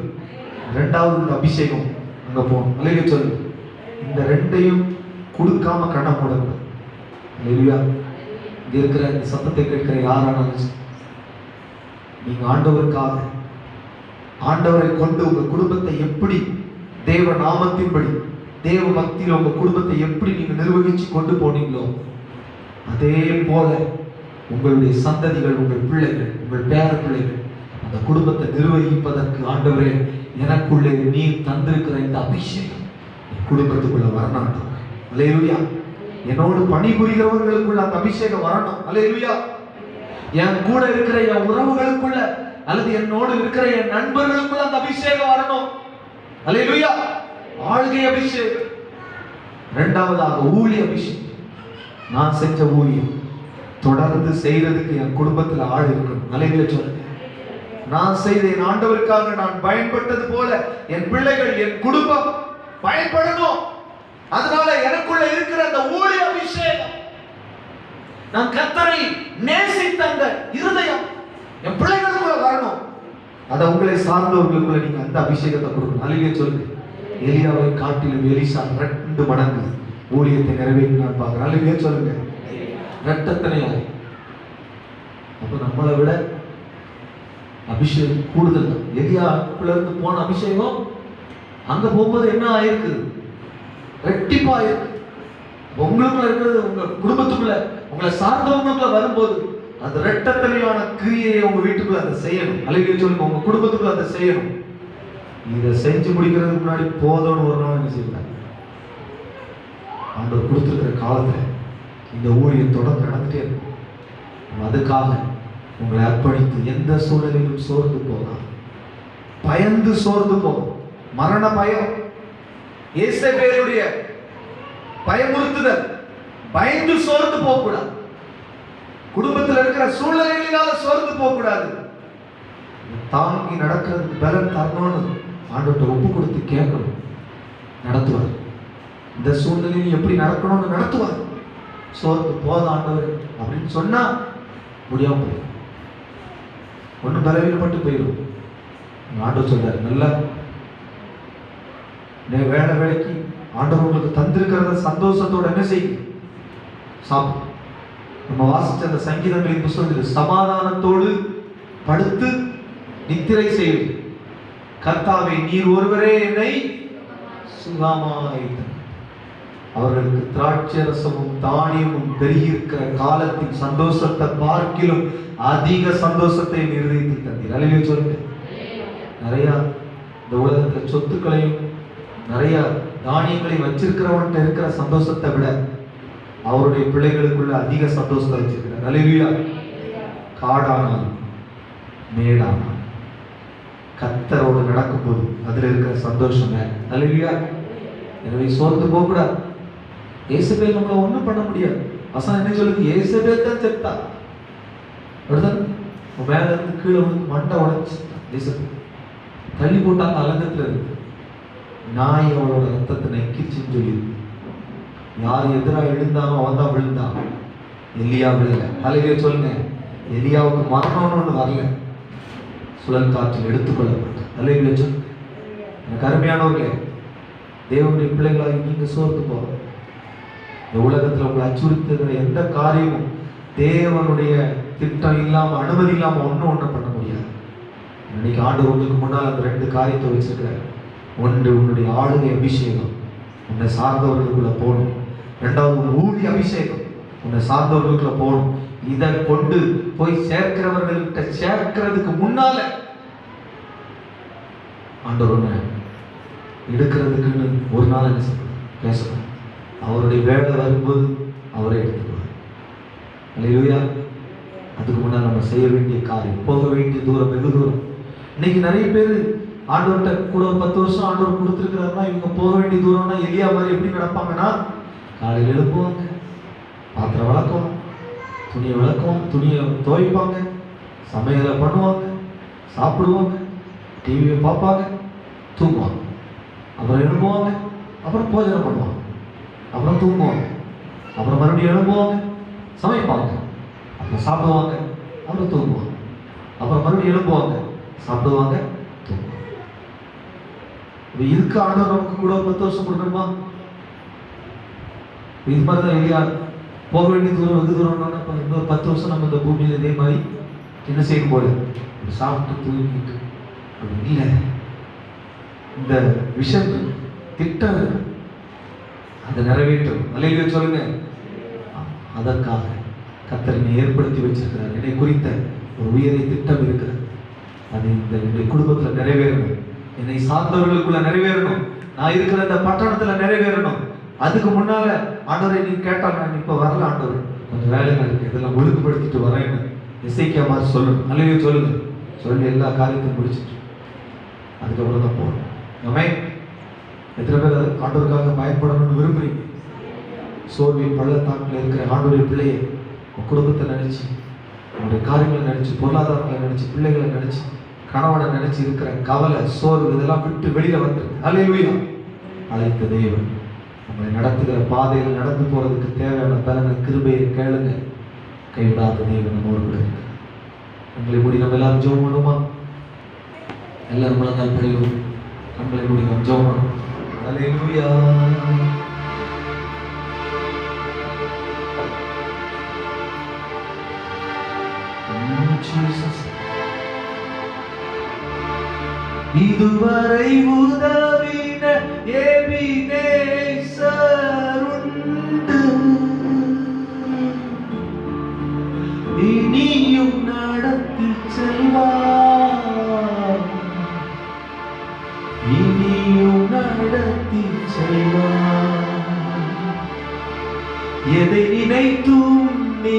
2வது அபிஷேகம் அங்க போகணும். அல்லேலூயா சொல்லுங்க. இந்த 2ஐயும் கொடுக்காம கண்ணை மூடக்கூடாது. அல்லேலூயா. இங்க இருக்கிற இந்த சத்தத்தை கேட்கிற யாரானாலும் நீங்க ஆண்டவருக்காக ஆண்டவரை கொண்டு உங்க குடும்பத்தை எப்படி தேவ நாமத்தின்படி தேவ பக்தியில் உங்க குடும்பத்தை எப்படி நீங்க நிர்வகிச்சு கொண்டு போனீங்களோ, அதே போல உங்களுடைய சந்ததிகள், உங்கள் பிள்ளைகள், உங்கள் பேர பிள்ளைகள் அந்த குடும்பத்தை நிர்வகிப்பதற்கு ஆண்டவரே எனக்குள்ளே நீர் தந்திருக்கிற இந்த அபிஷேகம் குடும்பத்துக்குள்ள வரணும். அல்லேலூயா. என்னோடு பணிபுரிகிறவர்களுக்குள்ள அந்த அபிஷேகம் வரணும். அல்லேலூயா. என் கூட இருக்கிற என் உறவுகளுக்குள்ள அல்லது என்னோடு இருக்கிற என் நண்பர்களுக்குள்ள அந்த அபிஷேகம் வரணும். அல்லேலூயா. ஆளுகை அபிஷேகம். 2வதாக ஊழிய அபிஷேகம். நான் செஞ்ச ஊழியம் தொடர்ந்து செய்யறதுக்கு என் குடும்பத்தில் ஆள் இருக்கணும். அல்லேலூயா சொல்லுங்க. நான் செய்த என் ஆண்டவருக்காக நான் பயன்பட்டது போல என் பிள்ளைகள், என் குடும்பம் பயன்படணும். அதனால எனக்குள்ள இருக்கிற அந்த ஊழிய அபிஷேகம், நான் கர்த்தரை நேசித்த அந்த இருதயம் என் பிள்ளைகளுக்குள்ள வரணும். அதை உங்களை சார்ந்தவர்களுக்குள்ள நீங்க அந்த அபிஷேகத்தை கொடுக்கணும். அல்லேலூயா சொல்லுங்க. எலியாவை காட்டிலும் எலிசா 2 மடங்கு ஊழியத்தை நிறைவேற்றினார் பார்க்கிறேன். அல்லேலூயா சொல்லுங்க. 2 அப்ப நம்மளை விட அபிஷேகம் கூடுதல் தான். எலியாக்குள்ள இருந்து போன அபிஷேகம் அங்க போகும்போது என்ன ஆயிருக்கு? ரெட்டிப்பா இருக்கு. உங்களுக்குள்ள இருக்கிறது உங்க குடும்பத்துக்குள்ள, உங்களை சார்ந்தவங்களுக்குள்ள வரும்போது அந்த ரெட்டத்தலையான கிரியையை உங்க வீட்டுக்குள்ள அதை செய்யணும். அல்லேலூயா சொல்லுங்க. உங்க குடும்பத்துக்குள்ள அதை செய்யணும். இதை செஞ்சு முடிக்கிறதுக்கு முன்னாடி போதும்னு ஒரு நாள் என்ன செய்யலாம், ஆண்டவர் கொடுத்துருக்கிற காலத்துல இந்த ஊழியம் தொடர்ந்து நடந்துட்டே இருக்கும். அதுக்காக உங்களை அர்ப்பணித்து எந்த சூழ்நிலையிலும் சோர்ந்து போகலாம், பயந்து சோர்ந்து போகும். மரண பயம், இயேசபேலுடைய பயமுறுத்துதல், பயந்து சோர்ந்து போகக்கூடாது. குடும்பத்தில் இருக்கிற சூழ்நிலைகளால சோர்ந்து போகக்கூடாது. தாங்கி நடக்கிறதுக்கு பலன் தரணும்னு ஆண்டவர்கிட்ட ஒப்பு கொடுத்து கேட்கணும். நடத்துவார். இந்த சூழ்நிலையில் எப்படி நடக்கணும்னு நடத்துவார். சோர்ந்து போத ஆண்டவர் அப்படின்னு சொன்னா முடியாம போயிடும், ஒன்றும் பலவீனப்பட்டு போயிடும். ஆண்டவர் சொல்றாரு, நல்லா வேலை வேலைக்கு ஆண்டவர் உங்களுக்கு தந்திருக்கிறத சந்தோஷத்தோட என்ன செய்யும், சாப்பிடும். நம்ம வாசிச்ச அந்த சங்கீதங்களின் புத்தகத்தில் சமாதானத்தோடு படுத்து நித்திரை செய்யும். கர்த்தாவே, நீர் ஒருவரே என்னை சுகமாய். அவர்களுக்கு திராட்சை ரசமும் தானியமும் பெருகியிருக்கிற காலத்தின் சந்தோஷத்தை பார்க்கிலும் அதிக சந்தோஷத்தை நிர்ணயித்து தந்தீர். அல்லேலூயா சொல்லுங்க. நிறைய இந்த உலகத்துல சொத்துக்களையும் நிறைய தானியங்களையும் வச்சிருக்கிறவன்ட்ட இருக்கிற சந்தோஷத்தை விட அவருடைய பிள்ளைகளுக்குள்ள அதிக சந்தோஷத்தை வச்சிருக்கிறார். அல்லேலூயா. காடானால் மேடானால் கர்த்தரோடு நடக்கும்போது அதுல இருக்கிற சந்தோஷம் வேற. அல்லேலூயா. எனவே சோர்ந்து போகக்கூடாது. இயேசபேல் நம்மள ஒண்ணும் பண்ண முடியாது. வசனம் என்ன சொல்லுது? இயேசபேல் தான் செத்தா. அப்படிதான் மேல இருந்து கீழே வந்து மண்டை உடைச்சு இயேசபேல் தள்ளி போட்டாங்க. அலங்கத்துல இருக்கு. நாய் அவளோட ரத்தத்தை நக்கிச்சுன்னு சொல்லி, யார் எதிராக எழுந்தானோ அவன் தான் விழுந்தான். எலியா விழல. அல்லேலூயா சொல்லுங்க. எலியாவுக்கு மரணம்னு ஒண்ணு வரல, சுழல் காற்றில் எடுத்துக்கொள்ளப்பட்ட. அல்லேலூயா சொல்லுங்க. எனக்கு அருமையானவர்களே, தேவனுடைய பிள்ளைகளாக நீங்க சோர்ந்து போறோம். இந்த உலகத்துல உங்களை அச்சுறுத்துகிற எந்த காரியமும் தேவனுடைய திட்டம் இல்லாம, அனுமதி இல்லாம ஒண்ணு பண்ண முடியாது. இன்னைக்கு ஆண்டவர் உங்களுக்கு முன்னால் அந்த 2 காரியத்தை வச்சிருக்கிறார். ஒன்று, உன்னுடைய ஆளுகை அபிஷேகம் உன்னை சார்ந்தவர்களுக்குள்ள போகணும். 2வது, ஊழிய அபிஷேகம் உன்னை சார்ந்தவர்களுக்குள்ள போகணும். இதை கொண்டு போய் சேர்க்கிறவர்கள்கிட்ட சேர்க்கிறதுக்கு முன்னால ஆண்டவர் ஒண்ணு எடுக்கிறதுக்குன்னு ஒரு நாள் என்ன செய்யணும், பேசணும். அவருடைய வேலை வரும்போது அவரை எடுத்துக்குவார். அல்லேலூயா. அதுக்கு முன்னால் நம்ம செய்ய வேண்டிய காரியம், போக வேண்டிய தூரம் வெகு தூரம். இன்னைக்கு நிறைய பேர் ஆண்டவர்கிட்ட கூட ஒரு 10 வருஷம் ஆண்டவர் கொடுத்துருக்கிறாருன்னா இவங்க போக வேண்டிய தூரம்னா எலியா மாதிரி எப்படி நடப்பாங்கன்னா, காலையில் எழுப்புவாங்க, பாத்திரம் விளக்குவாங்க, துணியை விளக்குவாங்க, துணியை துவைப்பாங்க, சமையலை பண்ணுவாங்க, சாப்பிடுவாங்க, டிவியை பார்ப்பாங்க, தூங்குவாங்க, அப்புறம் எழுப்புவாங்க, அப்புறம் போஜனம் பண்ணுவாங்க, அப்புறம் தூங்குவாங்க, அப்புறம் மறுபடியும் எழுப்புவாங்க, சமைப்பாங்க, அப்புறம் சாப்பிடுவாங்க, அப்புறம் தூங்குவாங்க, அப்புறம் மறுபடியும் எழுப்புவாங்க, சாப்பிடுவாங்க, தூங்குவாங்க. இதுக்கு ஆண்டவர் நமக்கு கூட 10 வருஷம் கொடுக்கணுமா? இது மாதிரி தான் எலியா போக வேண்டிய தூரம் வெகு தூரம்னா இன்னொரு 10 வருஷம் நம்ம இந்த பூமியில் இதே மாதிரி என்ன செய்யும் போல சாப்பிட்டு தூங்கிட்டு இல்லை. இந்த விஷன் திட்டம் அதை நிறைவேற்றும். அல்லேலூயா சொல்லுங்க. அதற்காக கர்த்தர் என்னை ஏற்படுத்தி வச்சிருக்கிறார். என்னை குறித்த ஒரு உயரிய திட்டம் இருக்கிறது. அது இந்த என்னுடைய குடும்பத்தில் நிறைவேறணும், என்னை சார்ந்தவர்களுக்குள்ள நிறைவேறணும், நான் இருக்கிற இந்த பட்டணத்தில் நிறைவேறணும். அதுக்கு முன்னால ஆண்டவரை நீ கேட்டால், நான் இப்போ வரல ஆண்டவர், கொஞ்சம் வேலைகள் இருக்கு, இதெல்லாம் ஒழுங்குபடுத்திட்டு வரேன்னு எசேக்கியா மாதிரி சொல்லணும். அல்லேலூயா சொல்லுங்க. சொல்லி எல்லா காரியத்தையும் முடிச்சுட்டு அதுக்கப்புறம் தான் போகணும். நம்ம எத்தனை பேர் ஆண்டவருக்காக பயன்படணும்னு விரும்புறீங்க? சோர்வின் பள்ளத்தாக்கில் இருக்கிற ஆண்டவருடைய பிள்ளையை உங்கள் குடும்பத்தை நினைச்சு, உங்களுடைய காரியங்களை நினைச்சு, பொருளாதாரங்களை நினைச்சு, பிள்ளைகளை நினைச்சு கணவனை நினைச்சு இருக்கிற கவலை, சோர்வு இதெல்லாம் விட்டு வெளியில வந்து அல்லேலூயா. அழைத்த தேவன் உங்களை நடத்துகிற பாதையில் நடந்து போறதுக்கு தேவையான பலன கிருபையை கேளுங்க. கைவிடாத தேவன் நம்மோடு கூட இருக்கு. உங்களை மூடி நம்ம எல்லாரும் ஜெபம் பண்ணுமா? எல்லாரும் முழங்கால் படிவோம். நம்மளை மூடி நம்ம ஜெபம் பண்ணுவோம். அல்லேலூயா. இதுவரை உதவின எபினேசர் உண்டு, இனியும் நடத்தி செல்வார், இனியும் நடத்தி செல்வார். எதை நினைத்தும் நீ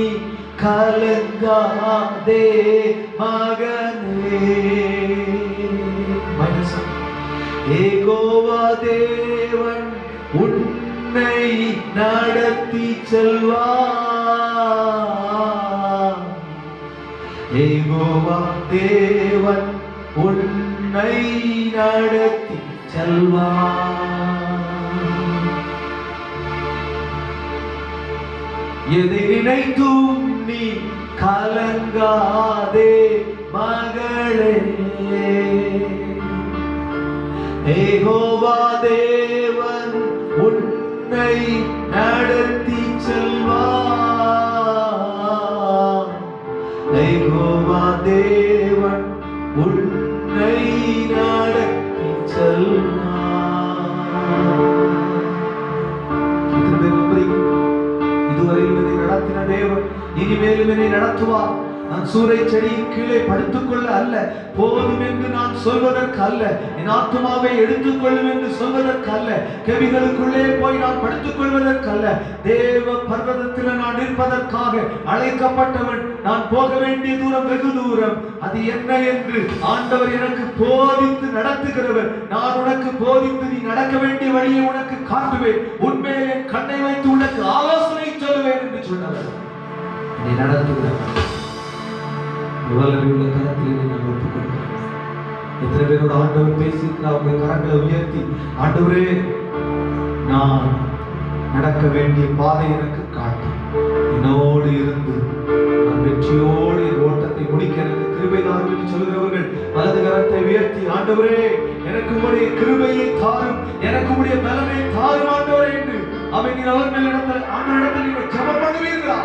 கலங்காதே மகனே. யெகோவா தேவன் உன்னை நடத்தி செல்வார், யெகோவா தேவன் உன்னை நடத்தி செல்வார். எதை நினைத்தும் நீ கலங்காதே மகளே. யெகோவா தேவன் உன்னை நடத்தி செல்வார், யெகோவா தேவன் உன்னை நடத்தி செல்வார். இதுவரையில் என்னை நடத்தின தேவன் இனிமேலும் என்னை நடத்துவார். நான் சூறை செடியின் கீழே படுத்துக்கொள்ள அல்ல, போதும் என்று நான் சொல்வதற்கு அல்ல, என் ஆத்மாவை எடுத்துக்கொள்ளும் என்று சொல்வதற்கு அல்ல, கவிகளுக்குள்ளே போய் நான் படுத்துக் கொள்வதற்கு அல்ல, தேவ பர்வதத்தில் நான் நிற்பதற்காக அழைக்கப்பட்டவன். நான் போக வேண்டிய தூரம் வெகு தூரம். அது என்ன என்று ஆண்டவர் எனக்கு போதித்து நடத்துகிறவர். நான் உனக்கு போதித்து நீ நடக்க வேண்டிய வழியை உனக்கு காட்டுவேன், உண்மையில் என் கண்ணை வைத்து உனக்கு ஆலோசனை சொல்லுவேன் என்று சொன்னவர். நீ நடத்துகிறவர் உள்ள கரத்தில் நான் ஒப்புக்கொள்கிறேன். எத்தனை பேரோட ஆண்டவர் பேசியிருக்கிறார்? அவங்க கரங்களை உயர்த்தி, ஆண்டவரே நான் நடக்க வேண்டிய பாதை எனக்கு காட்டு, என்னோடு இருந்து நான் வெற்றியோடு என் ஓட்டத்தை முடிக்க எனக்கு கிருபை தாரும் என்று சொல்கிறவர்கள் வலது கரத்தை உயர்த்தி, ஆண்டவரே எனக்கு உடைய கிருபையை தாரும், எனக்கு உடைய பலனை தாரும் ஆண்டவரே என்று அவன் நீ அவர் மேல் ஆண்டவரிடத்தில் நீங்கள் ஜெபம் பண்ணுவீர்களா?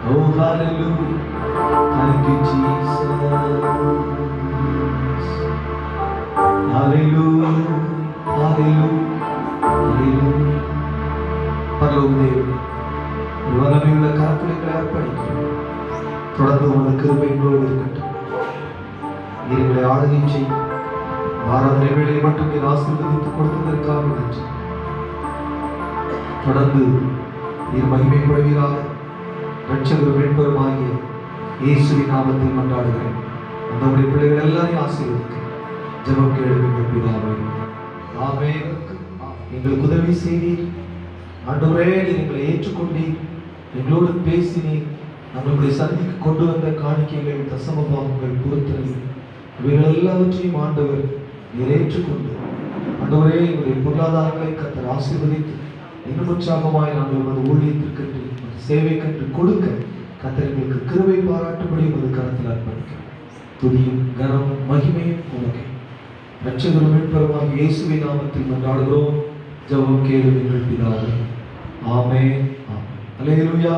Oh, hallelujah. Thank you, Jesus. Hallelujah. Hallelujah. Hallelujah. பரலோக தேவனே, வல்லமையுள்ள கரத்திலே அர்ப்பணிக்கிறோம். தொடர்ந்து உமது கிருபை எங்களோடு இருக்கட்டும். எங்களை ஆளுகை செய்யும். ஆராதனை வேளையை மட்டும் நீர் ஆசீர்வதித்து கொடுத்ததற்காக நன்றி. தொடர்ந்து நீர் மகிமைப்படுவீராக. ரட்சகரும் மீட்பருமாகிய இயேசுவின் நாமத்தில் மன்றாடுகிறேன். நம்முடைய பிள்ளைகள் எல்லாரையும் ஆசீர்வதிக்கிறேன். ஜெபம் கேளும் எங்கள் பிதாவே. ஆமென். எங்களுக்கு உதவி செய்தீர் ஆண்டவரே, நீர் எங்களை ஏற்றுக்கொண்டீர், எங்களோடு பேசினீர். நம்மளுடைய சந்திக்கு கொண்டு வந்த காணிக்கைகள், தசம பாகங்கள், பொருத்தனை இவைகள் எல்லாவற்றையும் ஆண்டவர் நீர் ஏற்றுக்கொண்டு ஆண்டவரே எங்களுடைய பொருளாதாரங்களை கர்த்தர் ஆசீர்வதித்து இன்னும் உற்சாகமாய் நாங்கள் உமது ஊழியத்திற்கென்று சேவைக்கென்று கொடுக்க கர்த்தர் எங்களுக்கு கிருபை பாராட்டும்படி உமது கரத்தில் அர்ப்பணிக்கிறோம். துதியும் கனமும் மகிமையும் உமக்கே. ரட்சகரும் மீட்பருமாகிய இயேசுவின் நாமத்தில் மன்றாடுகிறோம். ஜெபம் கேளும் எங்கள் பிதாவே. ஆமென். ஆமென். அல்லேலூயா.